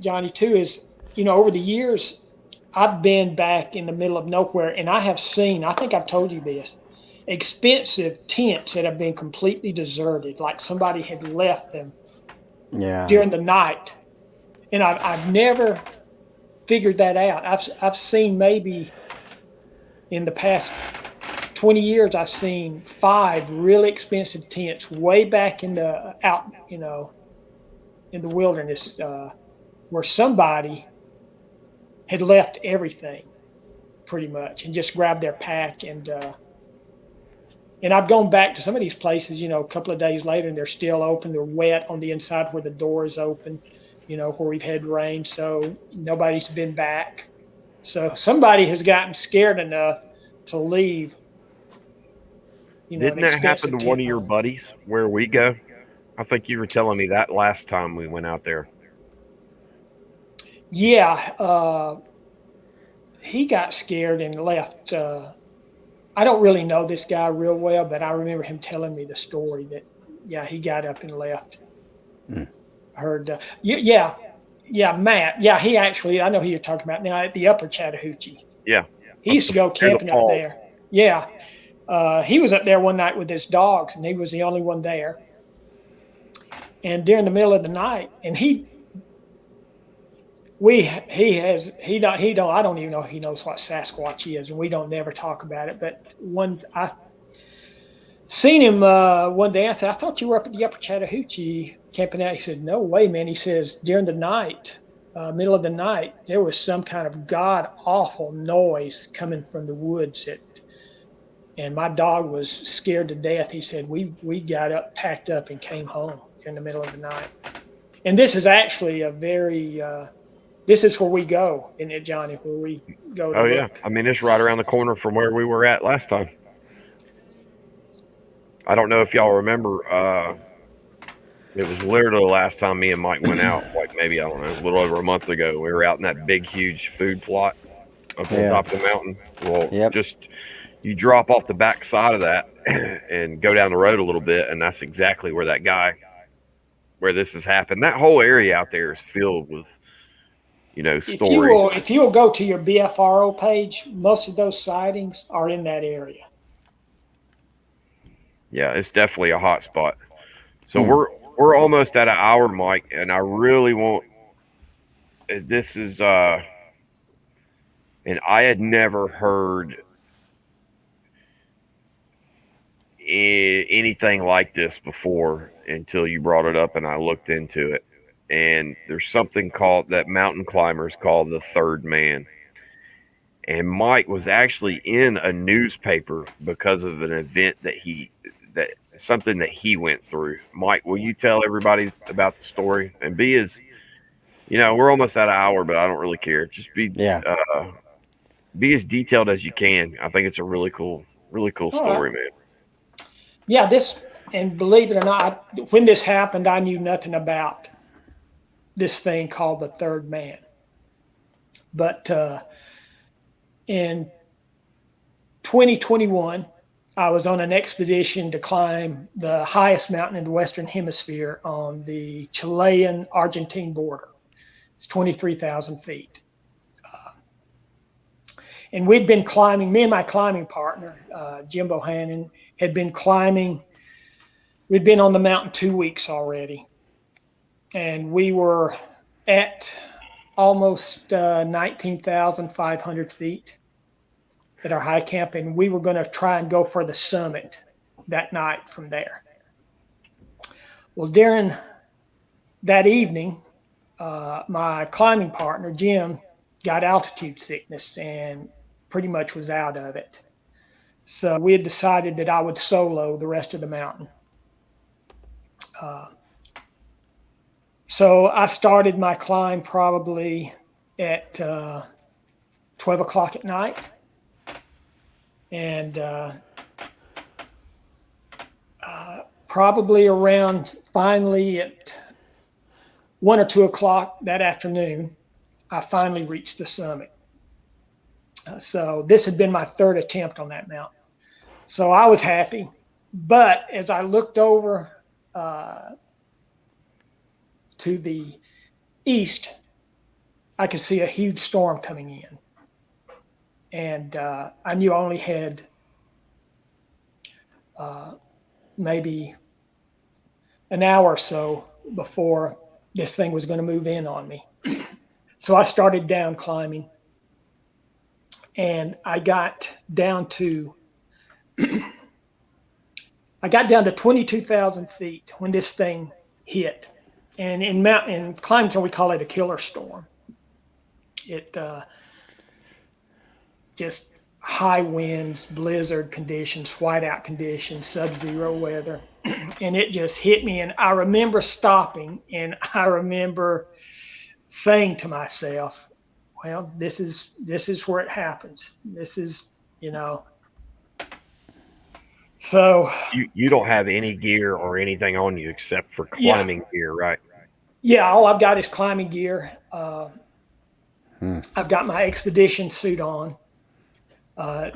Johnny, too. Is over the years I've been back in the middle of nowhere, and I have seen. I think I've told you this. Expensive tents that have been completely deserted, like somebody had left them Yeah. during the night, and I've never figured that out. I've seen maybe in the past 20 years I've seen 5 really expensive tents way back in the out in the wilderness where somebody had left everything pretty much and just grabbed their pack and I've gone back to some of these places, a couple of days later, and they're still open. They're wet on the inside where the door is open, where we've had rain. So nobody's been back. So somebody has gotten scared enough to leave, an didn't that happen expensive to one tent of your home. buddies where we go? I think you were telling me that last time we went out there. Yeah, he got scared and left. I don't really know this guy real well, but I remember him telling me the story that, yeah, he got up and left. Heard, yeah, Matt. Yeah, he actually, I know who you're talking about now at the Upper Chattahoochee. Yeah, He used to go near the camping up falls. there. Yeah. He was up there one night with his dogs, and he was the only one there. And during the middle of the night, and I don't even know if he knows what Sasquatch is, and we don't never talk about it. But I seen him one day. I said, I thought you were up at the Upper Chattahoochee camping out. He said, no way, man. He says, during the night, middle of the night, there was some kind of god awful noise coming from the woods. And my dog was scared to death. He said, we got up, packed up, and came home in the middle of the night. And this is actually a very this is where we go, isn't it, Johnny? Where we go to Oh yeah, look. I mean it's right around the corner from where we were at last time. I don't know if y'all remember. It was literally the last time me and Mike went out, like maybe I don't know, a little over a month ago. We were out in that big, huge food plot up on top of the mountain. Well, just you drop off the back side of that and go down the road a little bit, and that's exactly where where this has happened. That whole area out there is filled with, stories. If you will go to your BFRO page, most of those sightings are in that area. Yeah, it's definitely a hot spot. So we're almost at an hour, Mike, and I really want. This is and I had never heard anything like this before until you brought it up and I looked into it. And there's something called that mountain climbers call the third man. And Mike was actually in a newspaper because of an event that something that he went through. Mike, will you tell everybody about the story? And we're almost at an hour, but I don't really care. Just be as detailed as you can. I think it's a really cool story, man. Yeah, and believe it or not, when this happened, I knew nothing about this thing called the third man. But in 2021, I was on an expedition to climb the highest mountain in the Western Hemisphere on the Chilean-Argentine border. It's 23,000 feet. And we'd been climbing, me and my climbing partner, Jim Bohannon, had been climbing. We'd been on the mountain 2 weeks already. and we were at almost 19,500 feet at our high camp, and we were going to try and go for the summit that night from there. Well, during that evening, my climbing partner, Jim, got altitude sickness and pretty much was out of it. So we had decided that I would solo the rest of the mountain. So I started my climb probably at 12 o'clock at night. And probably around finally at 1 or 2 o'clock that afternoon, I finally reached the summit. So this had been my third attempt on that mountain. So I was happy. But as I looked over to the east, I could see a huge storm coming in. And I knew I only had maybe an hour or so before this thing was going to move in on me. So I started down climbing, and I got down to 22,000 feet when this thing hit. And in climbing, we call it a killer storm. It just high winds, blizzard conditions, whiteout conditions, sub-zero weather. And it just hit me. And I remember stopping, and I remember saying to myself, well, this is where it happens. This is, So you don't have any gear or anything on you except for climbing gear, right? Yeah, all I've got is climbing gear. I've got my expedition suit on. I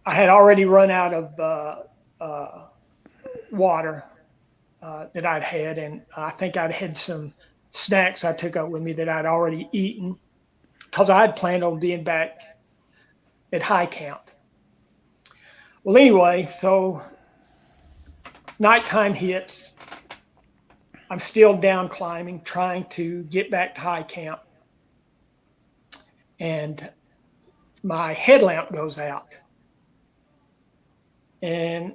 had already run out of water that I'd had, and I think I'd had some snacks I took up with me that I'd already eaten because I had planned on being back at high count. Well, anyway, so nighttime hits. I'm still down climbing, trying to get back to high camp. And my headlamp goes out. And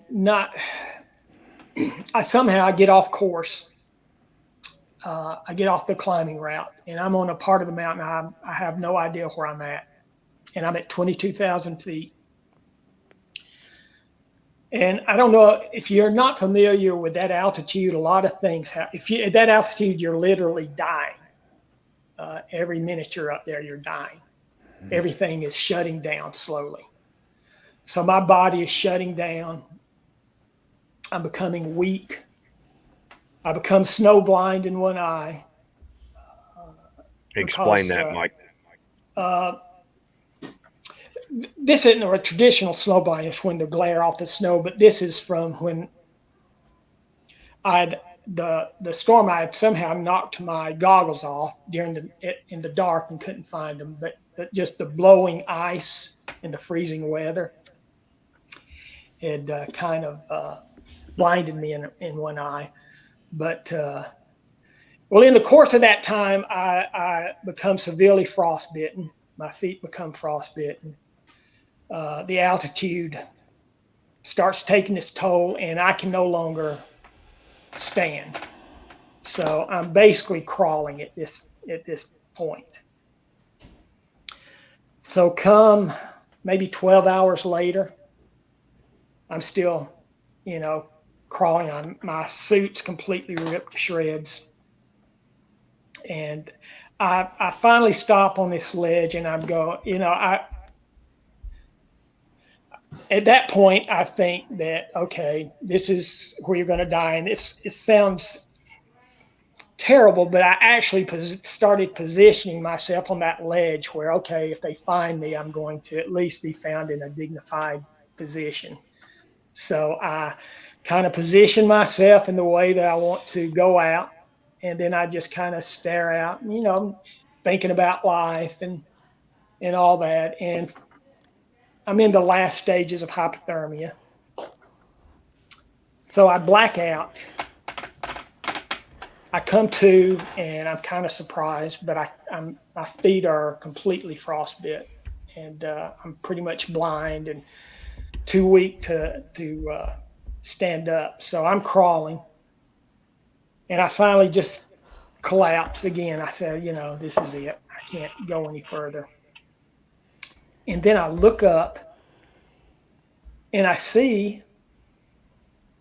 I somehow get off course. I get off the climbing route, and I'm on a part of the mountain I have no idea where I'm at. And I'm at 22,000 feet. And I don't know if you're not familiar with that altitude, a lot of things happen. If you at that altitude, you're literally dying. Every minute you're up there, you're dying. Everything is shutting down slowly. So my body is shutting down. I'm becoming weak. I become snowblind in one eye. Explain that, Mike. This isn't a traditional snow blindness when the glare off the snow, but this is from when the storm. I had somehow knocked my goggles off in the dark and couldn't find them. But just the blowing ice and the freezing weather had kind of blinded me in one eye. But well, in the course of that time, I become severely frostbitten. My feet become frostbitten. The altitude starts taking its toll, and I can no longer stand. So I'm basically crawling at this point. So come maybe 12 hours later, I'm still, crawling on. My suit's completely ripped to shreds. And I finally stop on this ledge, and I'm going, at that point, I think that, okay, this is where you're going to die. And it sounds terrible, but I actually started positioning myself on that ledge where, okay, if they find me, I'm going to at least be found in a dignified position. So I kind of position myself in the way that I want to go out. And then I just kind of stare out, thinking about life and all that. And I'm in the last stages of hypothermia. So I black out. I come to and I'm kind of surprised, but my feet are completely frostbit, and I'm pretty much blind and too weak to stand up. So I'm crawling, and I finally just collapse again. I said, this is it. I can't go any further. And then I look up and I see,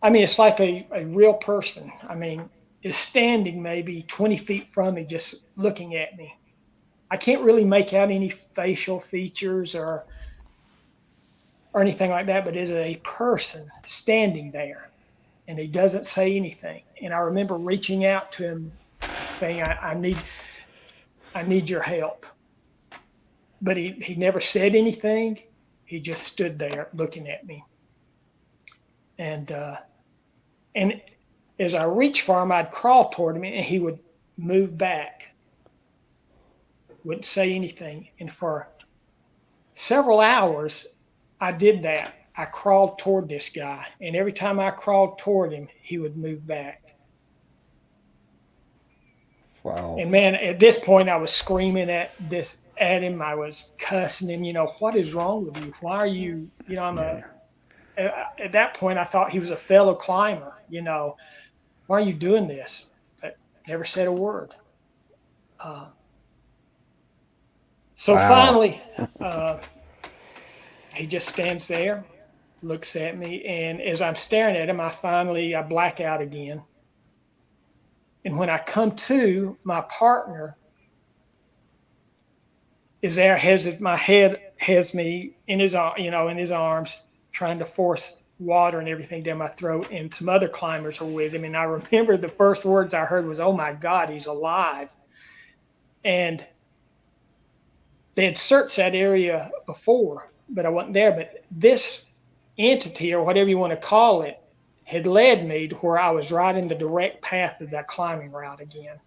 it's like a real person. Is standing maybe 20 feet from me, just looking at me. I can't really make out any facial features or anything like that, but it is a person standing there, and he doesn't say anything. And I remember reaching out to him, saying, "I need your help." But he never said anything. He just stood there looking at me. And as I reached for him, I'd crawl toward him, and he would move back, wouldn't say anything. And for several hours, I did that. I crawled toward this guy, and every time I crawled toward him, he would move back. Wow. And man, at this point, I was screaming at him. I was cussing him. What is wrong with you? Why are you? At that point, I thought he was a fellow climber. Why are you doing this? But never said a word. So Wow. finally, he just stands there, looks at me, and as I'm staring at him, I black out again. And when I come to, my partner is there, my head has me in his arms, trying to force water and everything down my throat, and some other climbers are with him. And I remember the first words I heard was, "Oh my God, he's alive." And they had searched that area before, but I wasn't there. But this entity, or whatever you want to call it, had led me to where I was right in the direct path of that climbing route again.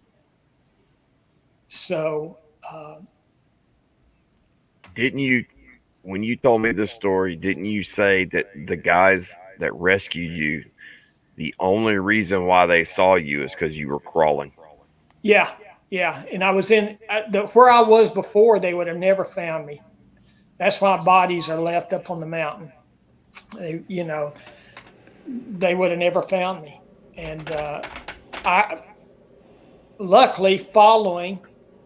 So, when you told me this story, didn't you say that the guys that rescued you, the only reason why they saw you is because you were crawling? Yeah. And I was where I was before, they would have never found me. That's why bodies are left up on the mountain. They would have never found me. And I, luckily, following,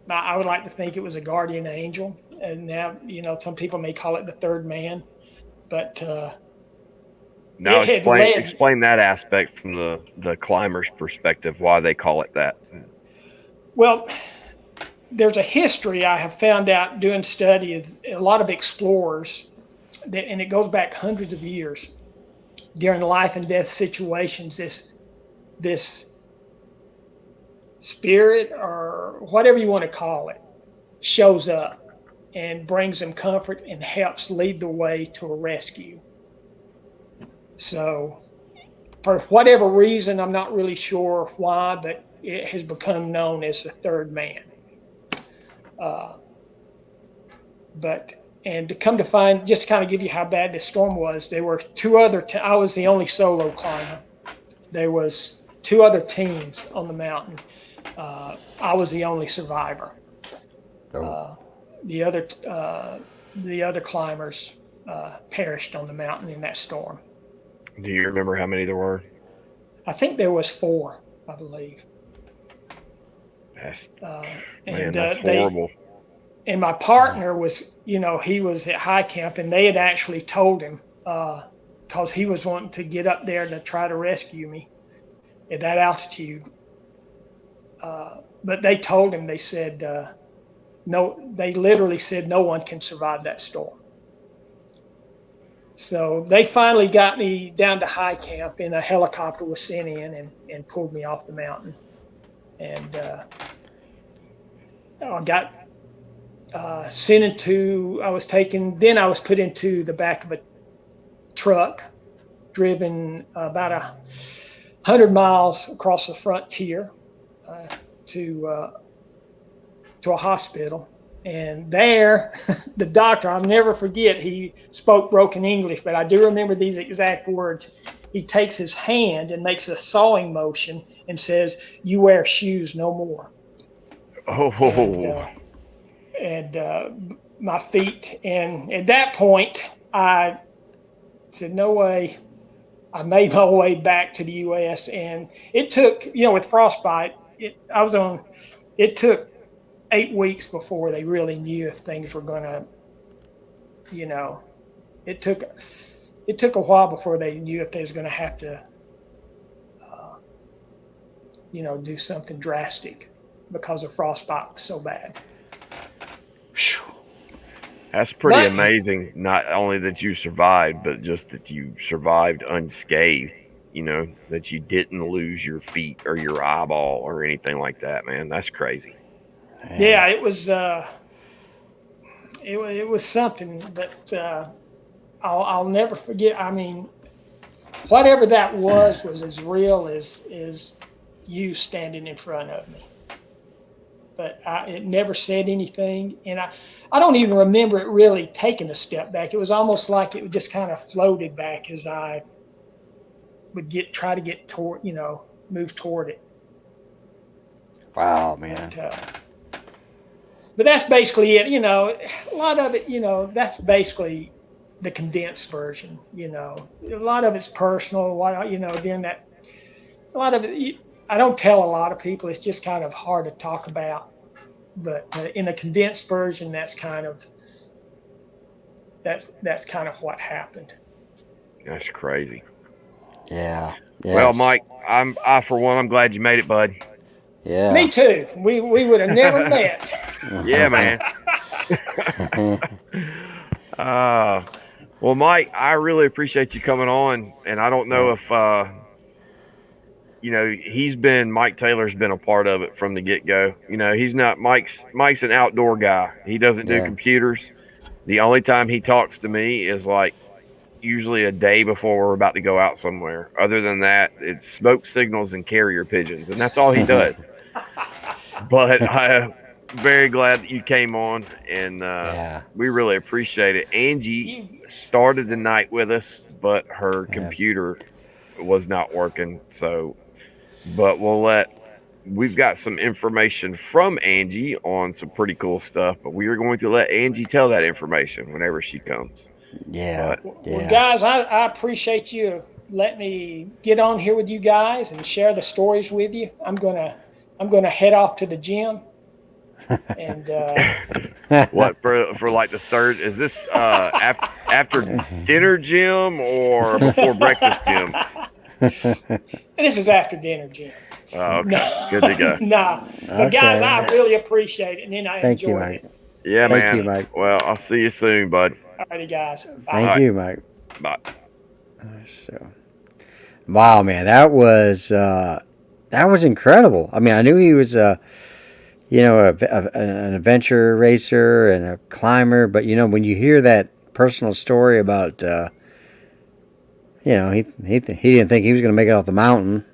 I would like to think it was a guardian angel. And now, some people may call it the third man, but now explain that aspect from the climber's perspective, why they call it that. Well, there's a history I have found out doing studies. A lot of explorers, and it goes back hundreds of years, during life and death situations, this spirit, or whatever you want to call it, shows up and brings them comfort and helps lead the way to a rescue. So for whatever reason, I'm not really sure why, but it has become known as the third man. And to come to find, just to kind of give you how bad this storm was, there were two other, I was the only solo climber. There was two other teams on the mountain. I was the only survivor. The other climbers perished on the mountain in that storm. Do you remember how many there were? I think there was 4, I believe. That's horrible. And my partner was, he was at high camp, and they had actually told him, because he was wanting to get up there to try to rescue me at that altitude. But they told him, they said, no, they literally said no one can survive that storm. So they finally got me down to high camp, and a helicopter was sent in and pulled me off the mountain. And I got sent into, I was put into the back of a truck, driven about 100 miles across the frontier to a hospital. And there, the doctor, I'll never forget, he spoke broken English, but I do remember these exact words. he takes his hand and makes a sawing motion and says, "You wear shoes no more." Oh, And my feet. And at that point, I said, "No way." I made my way back to the U.S. and it took, with frostbite, it took 8 weeks before they really knew if things were going to, you know, it took a while before they knew if they was going to have to, do something drastic because the frostbite was so bad. that's pretty But amazing. Not only that you survived, but just that you survived unscathed. That you didn't lose your feet or your eyeball or anything like that, man. That's crazy. yeah, it was something that I'll never forget. I mean, whatever that was as real as you standing in front of me. But it never said anything, and I don't even remember it really taking a step back. It was almost like it just kind of floated back as I would try to get toward, move toward it. Wow, man. But that's basically it. A lot of it, that's basically the condensed version. A lot of it's personal. During that, a lot of it, I don't tell a lot of people. It's just kind of hard to talk about. But in a condensed version, that's kind of what happened. That's crazy. Yeah. Yes. Well, Mike, I for one, I'm glad you made it, bud. Yeah. Me too. We would have never met. Yeah, man. Well, Mike, I really appreciate you coming on, and I don't know if Mike Taylor's been a part of it from the get go. He's not Mike's an outdoor guy. He doesn't do computers. The only time he talks to me is like usually a day before we're about to go out somewhere. Other than that, it's smoke signals and carrier pigeons, and that's all he does. But I'm very glad that you came on, and we really appreciate it. Angie started the night with us, but her computer was not working. But we've got some information from Angie on some pretty cool stuff, but we are going to let Angie tell that information whenever she comes. Yeah. Well, guys, I appreciate you letting me get on here with you guys and share the stories with you. I'm gonna head off to the gym. And what for like the third? Is this after dinner gym or before breakfast gym? This is after dinner gym. Oh, okay. Good to go. But guys, I really appreciate it, and I Thank you, enjoyed Mike. it. Yeah, Thank man. you, Mike. Well, I'll see you soon, bud. Alrighty, guys. Bye. Thank you, Mike. Bye. So, wow, man, that was incredible. I mean, I knew he was an adventure racer and a climber, but when you hear that personal story about, he didn't think he was going to make it off the mountain.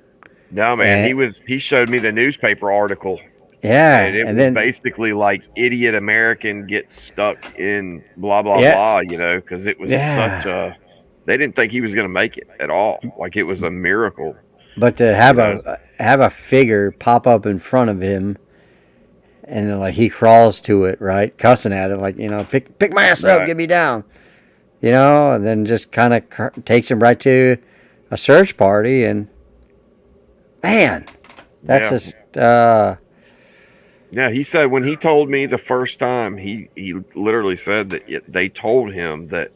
No, man, he showed me the newspaper article. Yeah, and it was basically like idiot American gets stuck in blah blah blah, because it was such a. They didn't think he was going to make it at all. Like it was a miracle. But to have a figure pop up in front of him, and then like he crawls to it, right, cussing at it, like pick my ass up, get me down, and then just kind of takes him right to a search party, and man, that's just. Yeah, he said when he told me the first time, he literally said that they told him that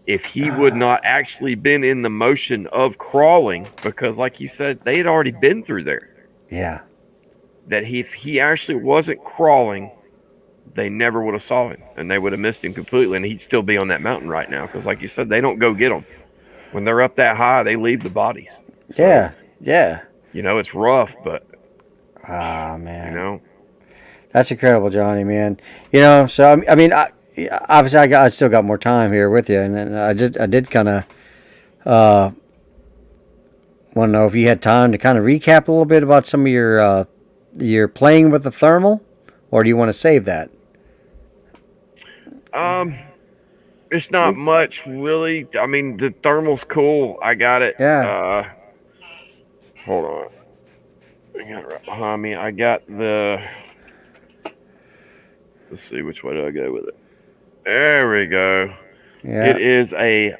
if he would not actually been in the motion of crawling, because like he said, they had already been through there. Yeah. That if he actually wasn't crawling, they never would have saw him, and they would have missed him completely, and he'd still be on that mountain right now. Because like you said, they don't go get them. When they're up that high, they leave the bodies. So, yeah. It's rough, but. Ah, man. That's incredible, Johnny, man. So I mean, obviously, I still got more time here with you, and I did kind of want to know if you had time to kind of recap a little bit about some of your playing with the thermal, or do you want to save that? It's not much, really. I mean, the thermal's cool. I got it. Yeah. Hold on. I got it right behind me. I got the. Let's see, which way do I go with it? There we go. It Yeah. is a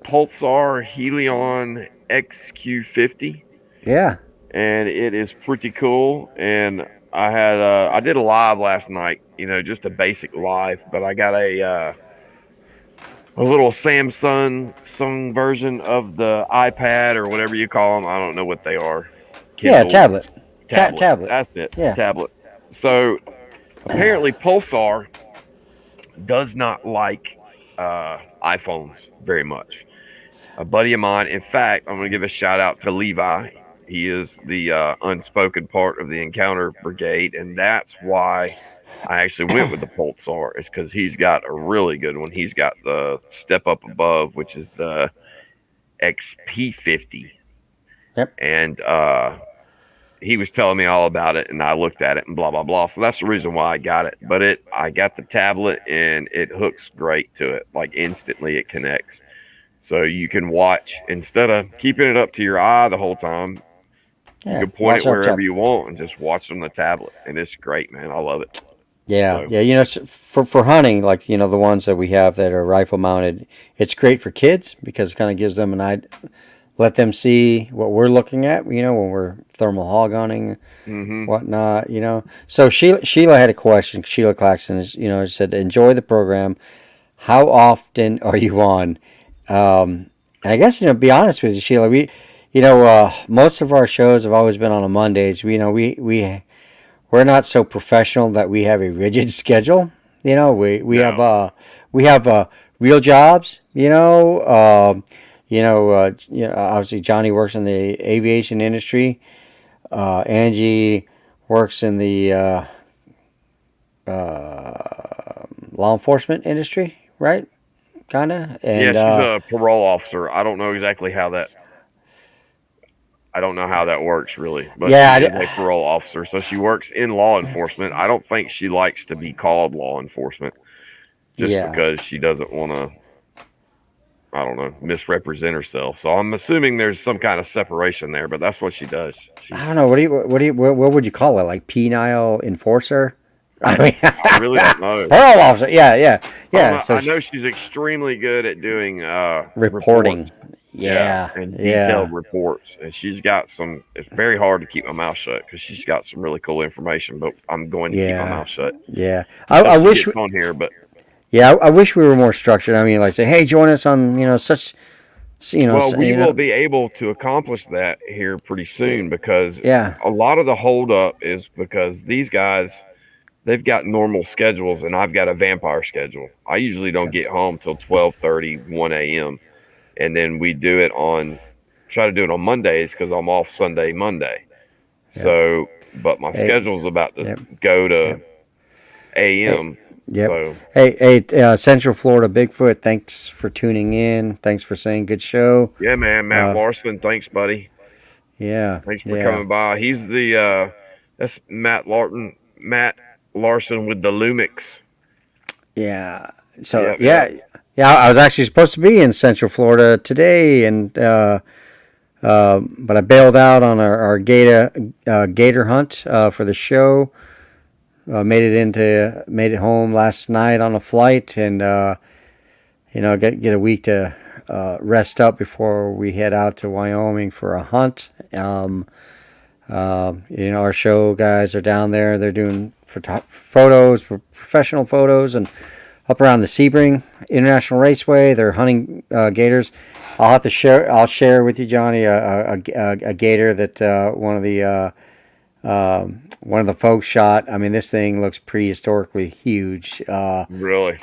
Pulsar Helion XQ50, Yeah. and it is pretty cool. And I did a live last night, just a basic live, but I got a little Samsung version of the iPad or whatever you call them. I don't know what they are. Yeah. Kindle. Tablet. Tablet. Tablet. That's it. Yeah. Tablet. So apparently Pulsar does not like iPhones very much. A buddy of mine, in fact, I'm going to give a shout out to Levi. He is the unspoken part of the Encounter Brigade, and that's why I actually went with the Pulsar. It's because he's got a really good one. He's got the step up above, which is the XP50, Yep. and he was telling me all about it, and I looked at it and blah blah blah. So that's the reason why I got it. But I got the tablet, and it hooks great to it. Like instantly, it connects. So you can watch instead of keeping it up to your eye the whole time. Yeah. You can point Watch it our wherever you want and just watch on the tablet, and it's great, man. I love it. Yeah, So, yeah. For hunting, like the ones that we have that are rifle mounted, it's great for kids because it kind of gives them an idea, let them see what we're looking at. When we're thermal hog hunting, whatnot. So Sheila had a question. Sheila Claxton is, said, enjoy the program. How often are you on? And I guess be honest with you, Sheila. Most of our shows have always been on a Mondays. We're not so professional that we have a rigid schedule. We have real jobs. Obviously Johnny works in the aviation industry. Angie works in the law enforcement industry, right? Kinda. And yeah, she's a parole officer. I don't know exactly how that. I don't know how that works really, but yeah, she is a parole officer, so she works in law enforcement. I don't think she likes to be called law enforcement, just because she doesn't want to. I don't know, misrepresent herself. So I'm assuming there's some kind of separation there, but that's what she does. I don't know. What would you call it? Like penile enforcer? I mean, I really don't know. parole officer. Yeah. So I know she's extremely good at doing reporting. Reports. Yeah, and detailed reports. And she's got some. It's very hard to keep my mouth shut because she's got some really cool information. But I'm going to keep my mouth shut. Yeah, I wish on here, but I wish we were more structured. I mean, like say, hey, join us on such. Well, we will be able to accomplish that here pretty soon because a lot of the holdup is because these guys. They've got normal schedules, and I've got a vampire schedule. I usually don't get home till 12:30, 1 a.m. And then we try to do it on Mondays because I'm off Sunday, Monday. Yeah. So, but my schedule's about to go to a.m. Yep. So. Hey, Central Florida Bigfoot, thanks for tuning in. Thanks for saying good show. Yeah, man. Matt Larson, thanks, buddy. Yeah. Thanks for coming by. He's that's Matt Larson with the Lumix. Yeah. So I was actually supposed to be in Central Florida today, and but I bailed out on our gator hunt for the show. Made it home last night on a flight, and get a week to rest up before we head out to Wyoming for a hunt. Our show guys are down there. They're doing photos, professional photos, and up around the Sebring International Raceway. They're hunting gators. I'll share with you, Johnny, a gator that one of the folks shot. I mean, this thing looks prehistorically huge. Really?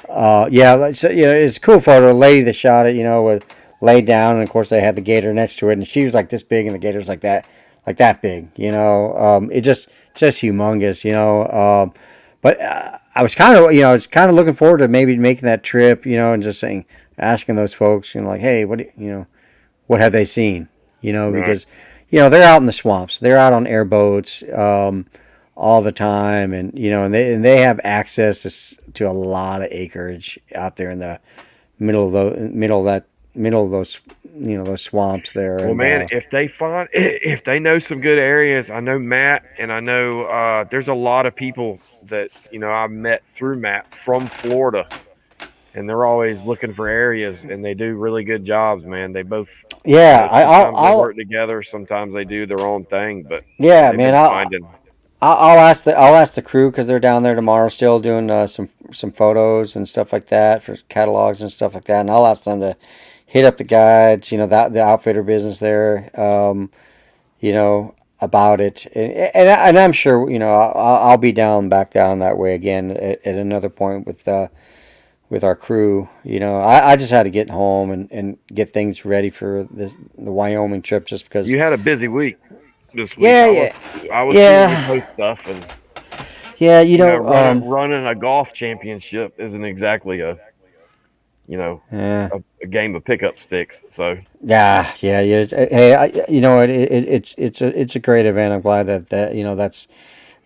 Yeah. So, it's a cool photo. A lady that shot it, was laid down, and of course they had the gator next to it, and she was like this big, and the gator's like that big. It just humongous. But I was kind of looking forward to maybe making that trip, and just asking those folks, like, hey, what have they seen? Because they're out in the swamps, they're out on airboats all the time, and they have access to a lot of acreage out there in the middle of those those swamps there. Well, And man, if they know some good areas, I know Matt, and I know there's a lot of people that I've met through Matt from Florida, and they're always looking for areas, and they do really good jobs, man. They both, yeah, sometimes they work together, sometimes they do their own thing, but yeah, they've man, been finding. I'll ask the crew because they're down there tomorrow still doing some photos and stuff like that for catalogs and stuff like that, and I'll ask them to hit up the guides, that the outfitter business there, about it, and I'm sure I'll be back down that way again at another point with our crew. I just had to get home and get things ready for the Wyoming trip just because. You had a busy week this week. Yeah, yeah, I was seeing you yeah, post stuff, and yeah. running a golf championship isn't exactly Yeah. a game of pickup sticks. So Yeah. Hey, it's a great event. I'm glad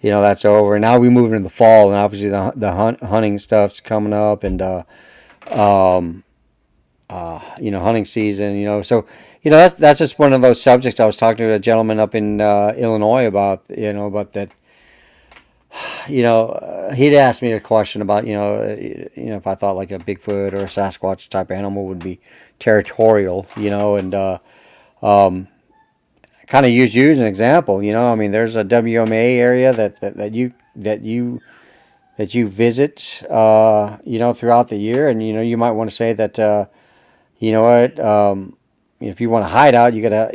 that's over. Now we move into the fall, and obviously the hunting stuff's coming up, and um, hunting season. So that's just one of those subjects. I was talking to a gentleman up in Illinois about about that. He'd asked me a question about if I thought like a Bigfoot or a Sasquatch type animal would be territorial, and um, kind of use you as an example. I mean, there's a WMA area that you visit, throughout the year, and you might want to say that you know what. If you want to hide out, you gotta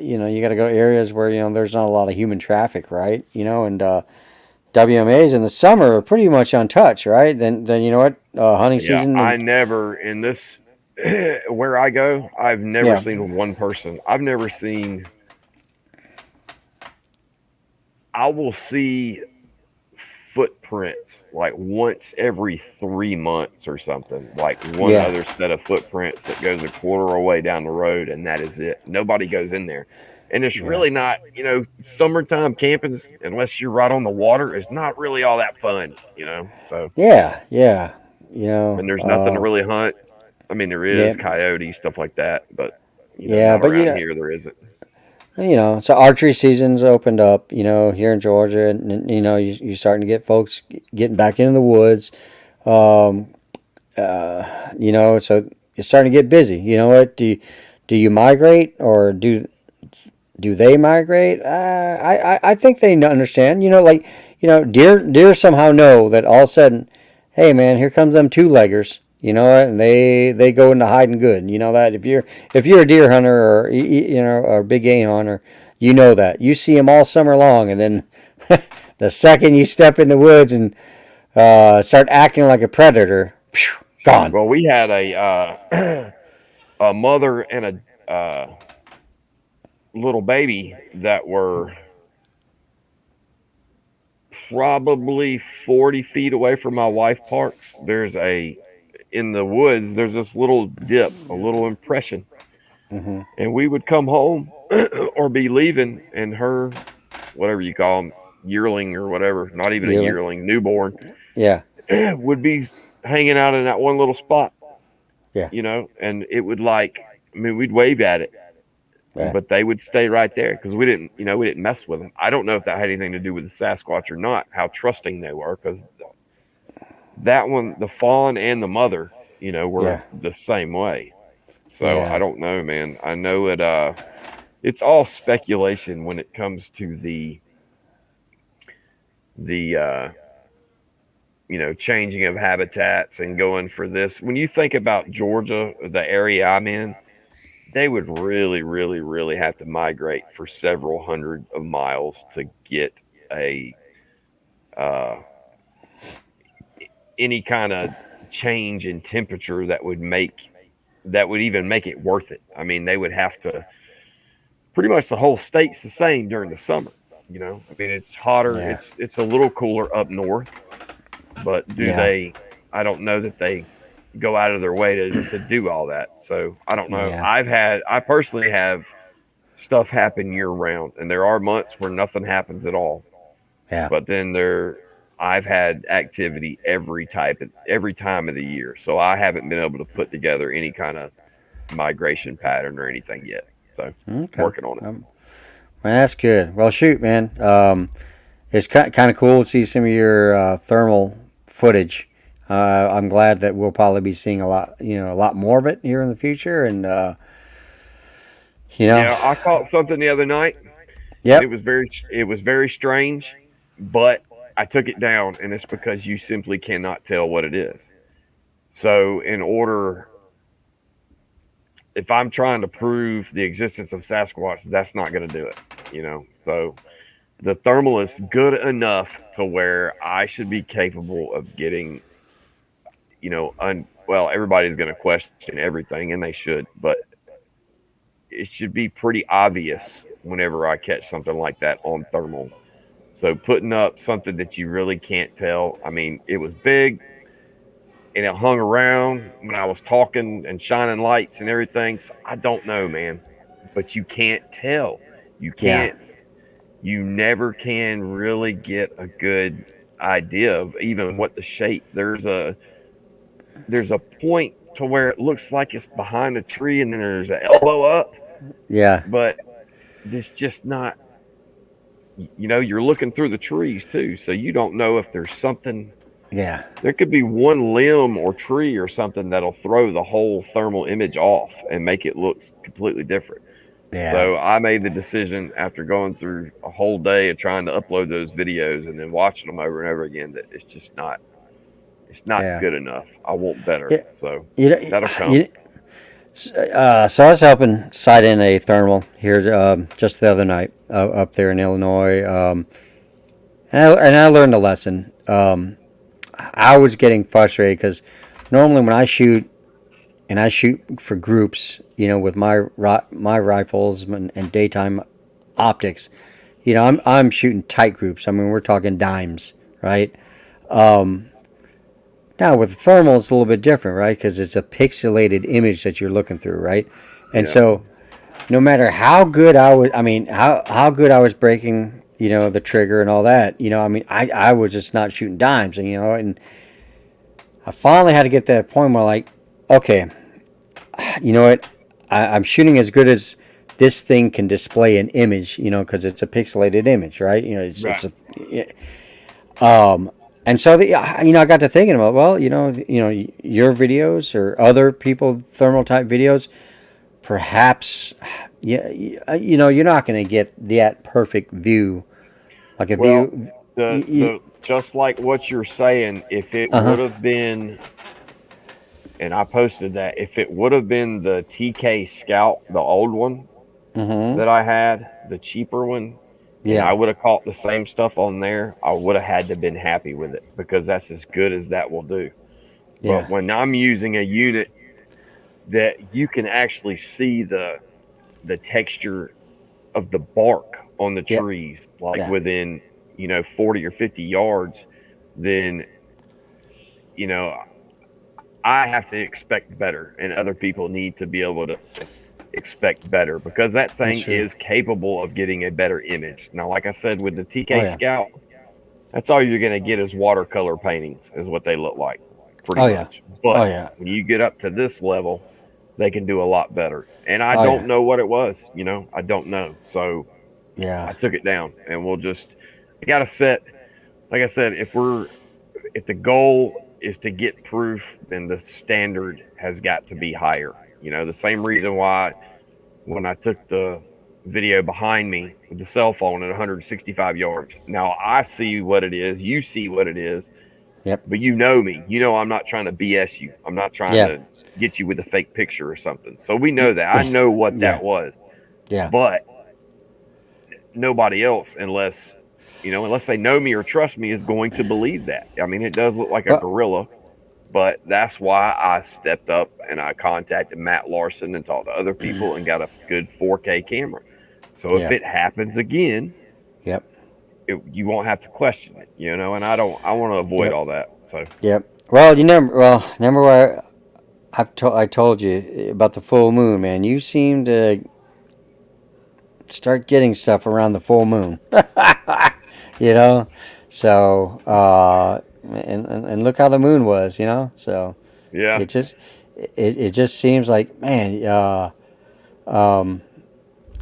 go areas where there's not a lot of human traffic, right? And WMAs in the summer are pretty much untouched, right? Then you know what? Hunting yeah, season. I never in this where I go, I've never Yeah, seen one person. I've never seen. I will see footprints like once every 3 months or something, like one yeah, other set of footprints that goes a quarter away down the road, and that is it. Nobody goes in there. And it's yeah, really not, summertime camping, unless you're right on the water, is not really all that fun, So, yeah. and there's nothing to really hunt. I mean, there Yeah, is coyotes, stuff like that, but, yeah, not but around here, there isn't. so archery season's opened up, here in Georgia, and you're starting to get folks getting back into the woods. Um, so it's starting to get busy. You know what? Do you migrate, or do they migrate? I think they understand. Like deer somehow know that all of a sudden, hey man, here comes them two leggers. And they go into hiding good. You know that if you're a deer hunter, or or a big game hunter, you know that you see them all summer long, and then the second you step in the woods and start acting like a predator, phew, gone. Well, we had a mother and a little baby that were probably 40 feet away from my wife parks. In the woods, there's this little dip, a little impression. Hmm. And we would come home or be leaving, and her, whatever you call them, yearling or whatever, not even a Yearling. yearling, newborn, Yeah, would be hanging out in that one little spot, yeah, and it would we'd wave at it, yeah, but they would stay right there because we didn't mess with them. I don't know if that had anything to do with the Sasquatch or not, how trusting they were, because that one, the fawn and the mother, were yeah, the same way. So I yeah, don't know, man. I know it's all speculation when it comes to the changing of habitats and going for this. When you think about Georgia, the area I'm in, they would really, really, really have to migrate for several hundred of miles to get a uh, any kind of change in temperature that would even make it worth it. I mean, they would have to. Pretty much the whole state's the same during the summer. I mean, it's hotter. yeah, It's a little cooler up north, but do yeah, they? I don't know that they go out of their way to do all that. So I don't know. yeah, I personally have stuff happen year round, and there are months where nothing happens at all. yeah, But then I've had activity every time of the year, so I haven't been able to put together any kind of migration pattern or anything yet. So Okay. working on it. Well, that's good. Well, shoot, man. It's kind of cool to see some of your thermal footage. I'm glad that we'll probably be seeing a lot more of it here in the future. And you know, Yeah, I caught something the other night, and yep, it was very strange, but I took it down, and it's because you simply cannot tell what it is. So in order, if I'm trying to prove the existence of Sasquatch, that's not going to do it. So the thermal is good enough to where I should be capable of getting, well, everybody's going to question everything, and they should, but it should be pretty obvious whenever I catch something like that on thermal. So putting up something that you really can't tell. I mean, it was big and it hung around when I was talking and shining lights and everything. So I don't know, man. But you can't tell. You yeah, can't, you never can really get a good idea of even what the shape. There's a point to where it looks like it's behind a tree and then there's an elbow up, yeah, but it's just not, you're looking through the trees too, so you don't know if there's something. yeah, There could be one limb or tree or something that'll throw the whole thermal image off and make it look completely different. yeah, So I made the decision after going through a whole day of trying to upload those videos and then watching them over and over again that it's not yeah. good enough. I want better. Yeah, So you know, that'll come. you, so I was helping sight in a thermal here just the other night up there in Illinois, and I learned a lesson. I was getting frustrated because normally when I shoot for groups, with my rifles and daytime optics, I'm shooting tight groups. I mean, we're talking dimes, right? Um, Now with thermal, it's a little bit different, right? Because it's a pixelated image that you're looking through, right? And Yeah. so, no matter how good I mean, how good I was breaking, the trigger and all that, I mean, I was just not shooting dimes, and I finally had to get to that point where, like, okay, you know what, I'm shooting as good as this thing can display an image, because it's a pixelated image, right? It's Right. a um, and so I got to thinking about, well, your videos or other people thermal type videos, perhaps, yeah, you're not going to get that perfect view. Like if Well, you the just like what you're saying, if it uh would huh, have been, and I posted that, if it would have been the TK Scout, the old one mm-hmm, that I had, the cheaper one, and yeah, I would have caught the same stuff on there, I would have had to been happy with it because that's as good as that will do. But yeah, when I'm using a unit that you can actually see the texture of the bark on the yeah, trees, like yeah, within 40 or 50 yards, then you know I have to expect better, and other people need to be able to expect better because that that's thing true. is capable of getting a better image. Now, like I said, with the Oh TK yeah, Scout, that's all you're going to get is watercolor paintings, is what they look like, pretty oh yeah, much. oh But yeah, when you get up to this level, they can do a lot better. And I oh don't yeah, know what it was, I don't know. So yeah, I took it down, and I got to set, like I said, if the goal is to get proof, then the standard has got to be higher. The same reason why when I took the video behind me with the cell phone at 165 yards. Now I see what it is, you see what it is, yep, but you know me. You know I'm not trying to BS you. I'm not trying yeah, to get you with a fake picture or something. So we know that. I know what yeah, that was. yeah. But nobody else, unless they know me or trust me, is going to believe that. I mean, it does look like a Well, gorilla, but that's why I stepped up and I contacted Matt Larson and talked to other people and got a good 4K camera. So if yeah, it happens again, yep, you won't have to question it. And I want to avoid yep, all that. So yep. Well, remember where I told you about the full moon, man. You seem to start getting stuff around the full moon. you know, So and look how the moon was, you know. So Yeah. it just it just seems like, man, um,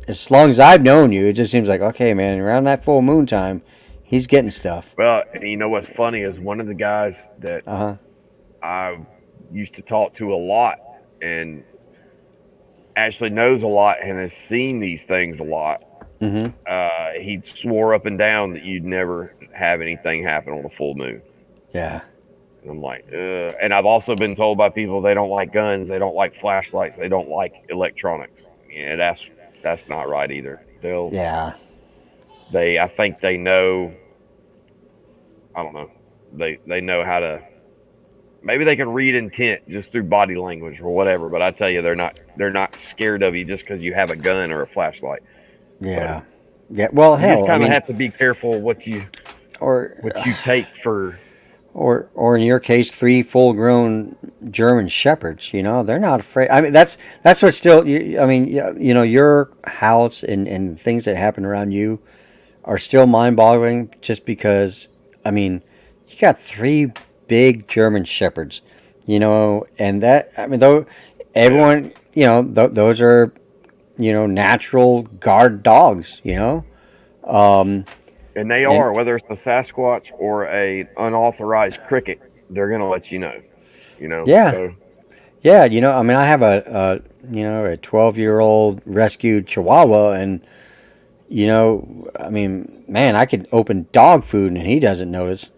as long as I've known you, it just seems like, okay, man, around that full moon time, he's getting stuff. Well, and you know what's funny is one of the guys that Uh huh. I used to talk to a lot and actually knows a lot and has seen these things a lot. Mm-hmm. He swore up and down that you'd never have anything happen on a full moon. Yeah. And I'm like, and I've also been told by people they don't like guns, they don't like flashlights, they don't like electronics. Yeah, that's not right either. Yeah. I think they know. I don't know. They know how to. Maybe they can read intent just through body language or whatever. But I tell you, they're not scared of you just because you have a gun or a flashlight. So Yeah. Yeah. Well, you just hell, I kind of mean, have to be careful what you or take for. or in your case, 3 full-grown German shepherds. You know, they're not afraid. I mean, that's what still. I mean, you know, your house and things that happen around you are still mind-boggling. Just because, I mean, you got 3 big German shepherds. You know, and that, I mean, though Yeah. everyone, you know, those are, you know, natural guard dogs. You know, um, And they and are, whether it's a Sasquatch or a unauthorized cricket, they're gonna let you know. You know, yeah. so Yeah, you know, I mean, I have you know, a 12-year-old rescued Chihuahua, and you know, I mean, man, I could open dog food and he doesn't notice.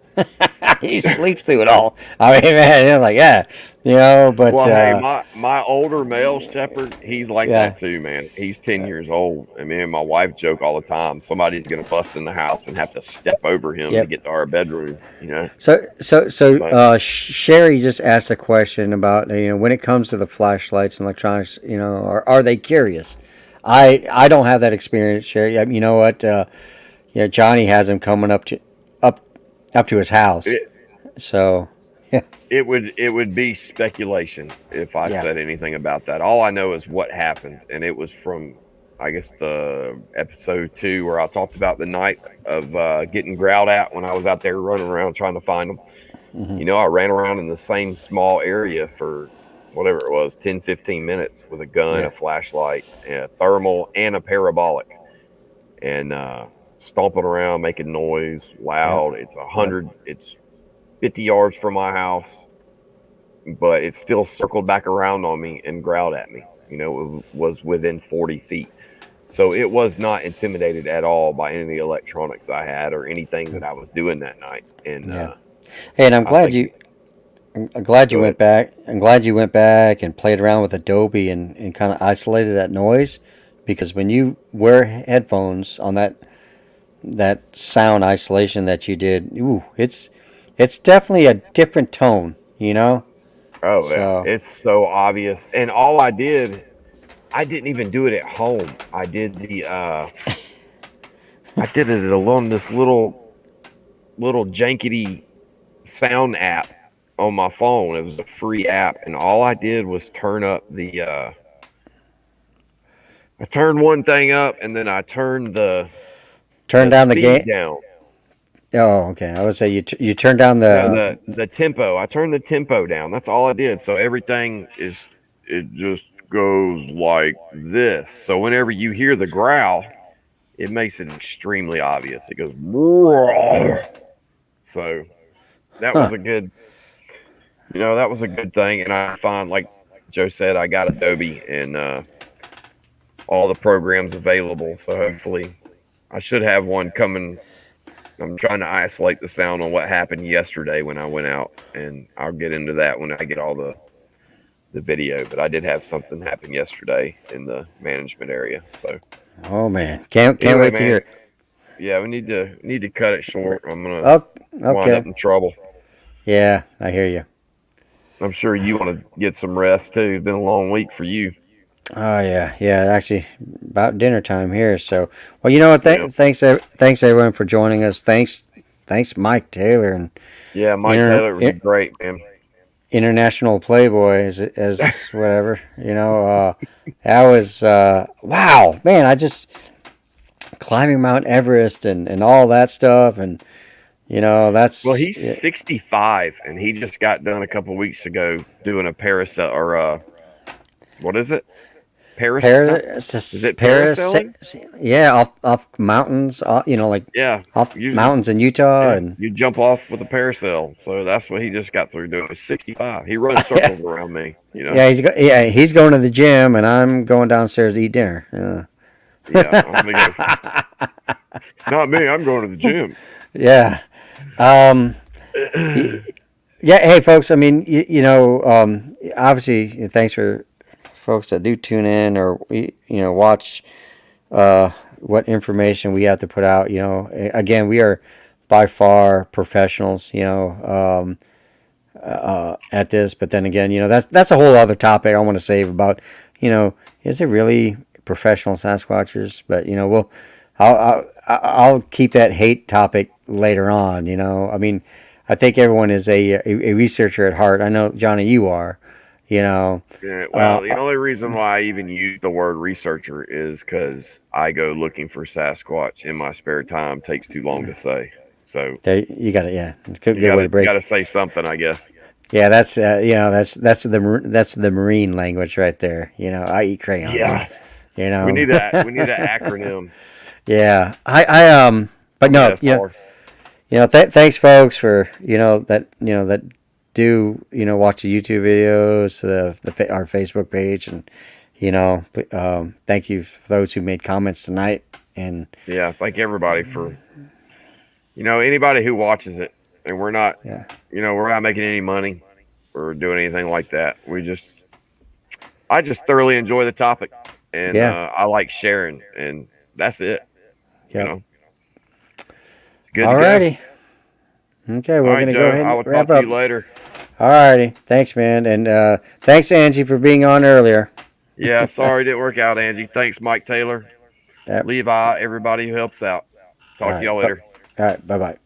He sleeps through it all. I mean, man, it's like, yeah, you know, but well, hey, my older male shepherd, he's like yeah, that too, man. He's 10 years old, and me and my wife joke all the time. Somebody's gonna bust in the house and have to step over him to yep. get to our bedroom, you know. But Sherry just asked a question about, you know, when it comes to the flashlights and electronics, you know, are they curious? I don't have that experience, Sherry. You know what? You know, Johnny has him coming up up to his house. it So, yeah, it would be speculation if I yeah, said anything about that. All I know is what happened, and it was from, I guess, the episode 2 where I talked about the night of getting growled at when I was out there running around trying to find them. hmm, You know, I ran around in the same small area for whatever it was, 10, 15 minutes with a gun, yeah, a flashlight, a thermal, and a parabolic, and stomping around, making noise, yep, loud. It's yep, 50 yards from my house, but it still circled back around on me and growled at me. You know, it was within 40 feet. So it was not intimidated at all by any of the electronics I had or anything that I was doing that night. And yeah. Hey, and I think, I'm glad you go went ahead. back. I'm glad you went back and played around with Adobe and kind of isolated that noise, because when you wear headphones on that sound isolation that you did, ooh, it's definitely a different tone, you know. Oh yeah, So, it's so obvious. And I didn't even do it at home. I did it along this little jankety sound app on my phone. It was a free app, and all I did was turn up I turned one thing up, and then I turned turn the down the speed game. down. Oh, okay. I would say you turn down No, the. the tempo. I turned the tempo down. That's all I did. So everything it just goes like this. So whenever you hear the growl, it makes it extremely obvious. It goes roar. So that Huh. was a good, that was a good thing. And I find, like Joe said, I got Adobe and all the programs available. So hopefully, I should have one coming. I'm trying to isolate the sound on what happened yesterday when I went out, and I'll get into that when I get all the video. But I did have something happen yesterday in the management area. So Oh man, can't anyway, wait to hear man, it. yeah, we need to cut it short. I'm gonna Oh, wind up okay. in trouble. Yeah, I hear you. I'm sure you want to get some rest too. It's been a long week for you. Oh yeah, yeah. Actually, about dinner time here. So, well, you know what? Yeah, Thanks everyone for joining us. Thanks Mike Taylor and yeah. Mike inter, Taylor was great, man. international playboy as whatever. You know, that was wow, man. I just climbing Mount Everest and all that stuff, and You know, that's Well, he's 65, and he just got done a couple weeks ago doing a parasail or what is it? Is it parasailing? Yeah, off mountains, you know, like Yeah, off usually mountains in Utah, yeah, and you jump off with a parasail. So that's what he just got through doing. He's 65. He runs circles around me. You know. he's going to the gym, and I'm going downstairs to eat dinner. Yeah, I'm gonna go. Not me. I'm going to the gym. Yeah. Yeah. Hey, folks. I mean, obviously, thanks for folks that do tune in or watch what information we have to put out. You know, again, we are by far professionals. At this, but then again, that's a whole other topic I want to save about. Is it really professional Sasquatchers? But I'll keep that hate topic later on. I mean, I think everyone is a researcher at heart. I know, Johnny, you are. Yeah, well, the only reason why I even use the word researcher is because I go looking for Sasquatch in my spare time. Takes too long to say. So you got it. Yeah, it's a good way to break. You got to say something, I guess. Yeah, that's the Marine language right there. I eat crayons. Yeah, we need an acronym. Yeah, but no, thanks, folks, for that do watch the YouTube videos, our Facebook page, and thank you for those who made comments tonight. And yeah, thank everybody for anybody who watches it. And we're not, we're not making any money or doing anything like that. I just thoroughly enjoy the topic, and I like sharing, and that's it. Yeah. Good. Alrighty. Okay, we're gonna go ahead and wrap up. You later. Alrighty, thanks, man, and thanks, Angie, for being on earlier. Yeah, sorry it didn't work out, Angie. Thanks, Mike Taylor, Levi, everybody who helps out. Talk to y'all later. All right, bye. Bye.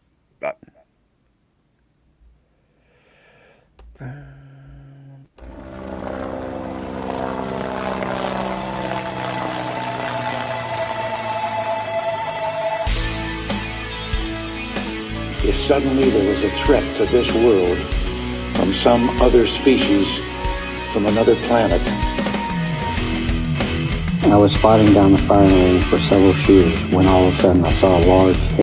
If suddenly there was a threat to this world from some other species, from another planet. I was spotting down the firing range for several shooters when all of a sudden I saw a large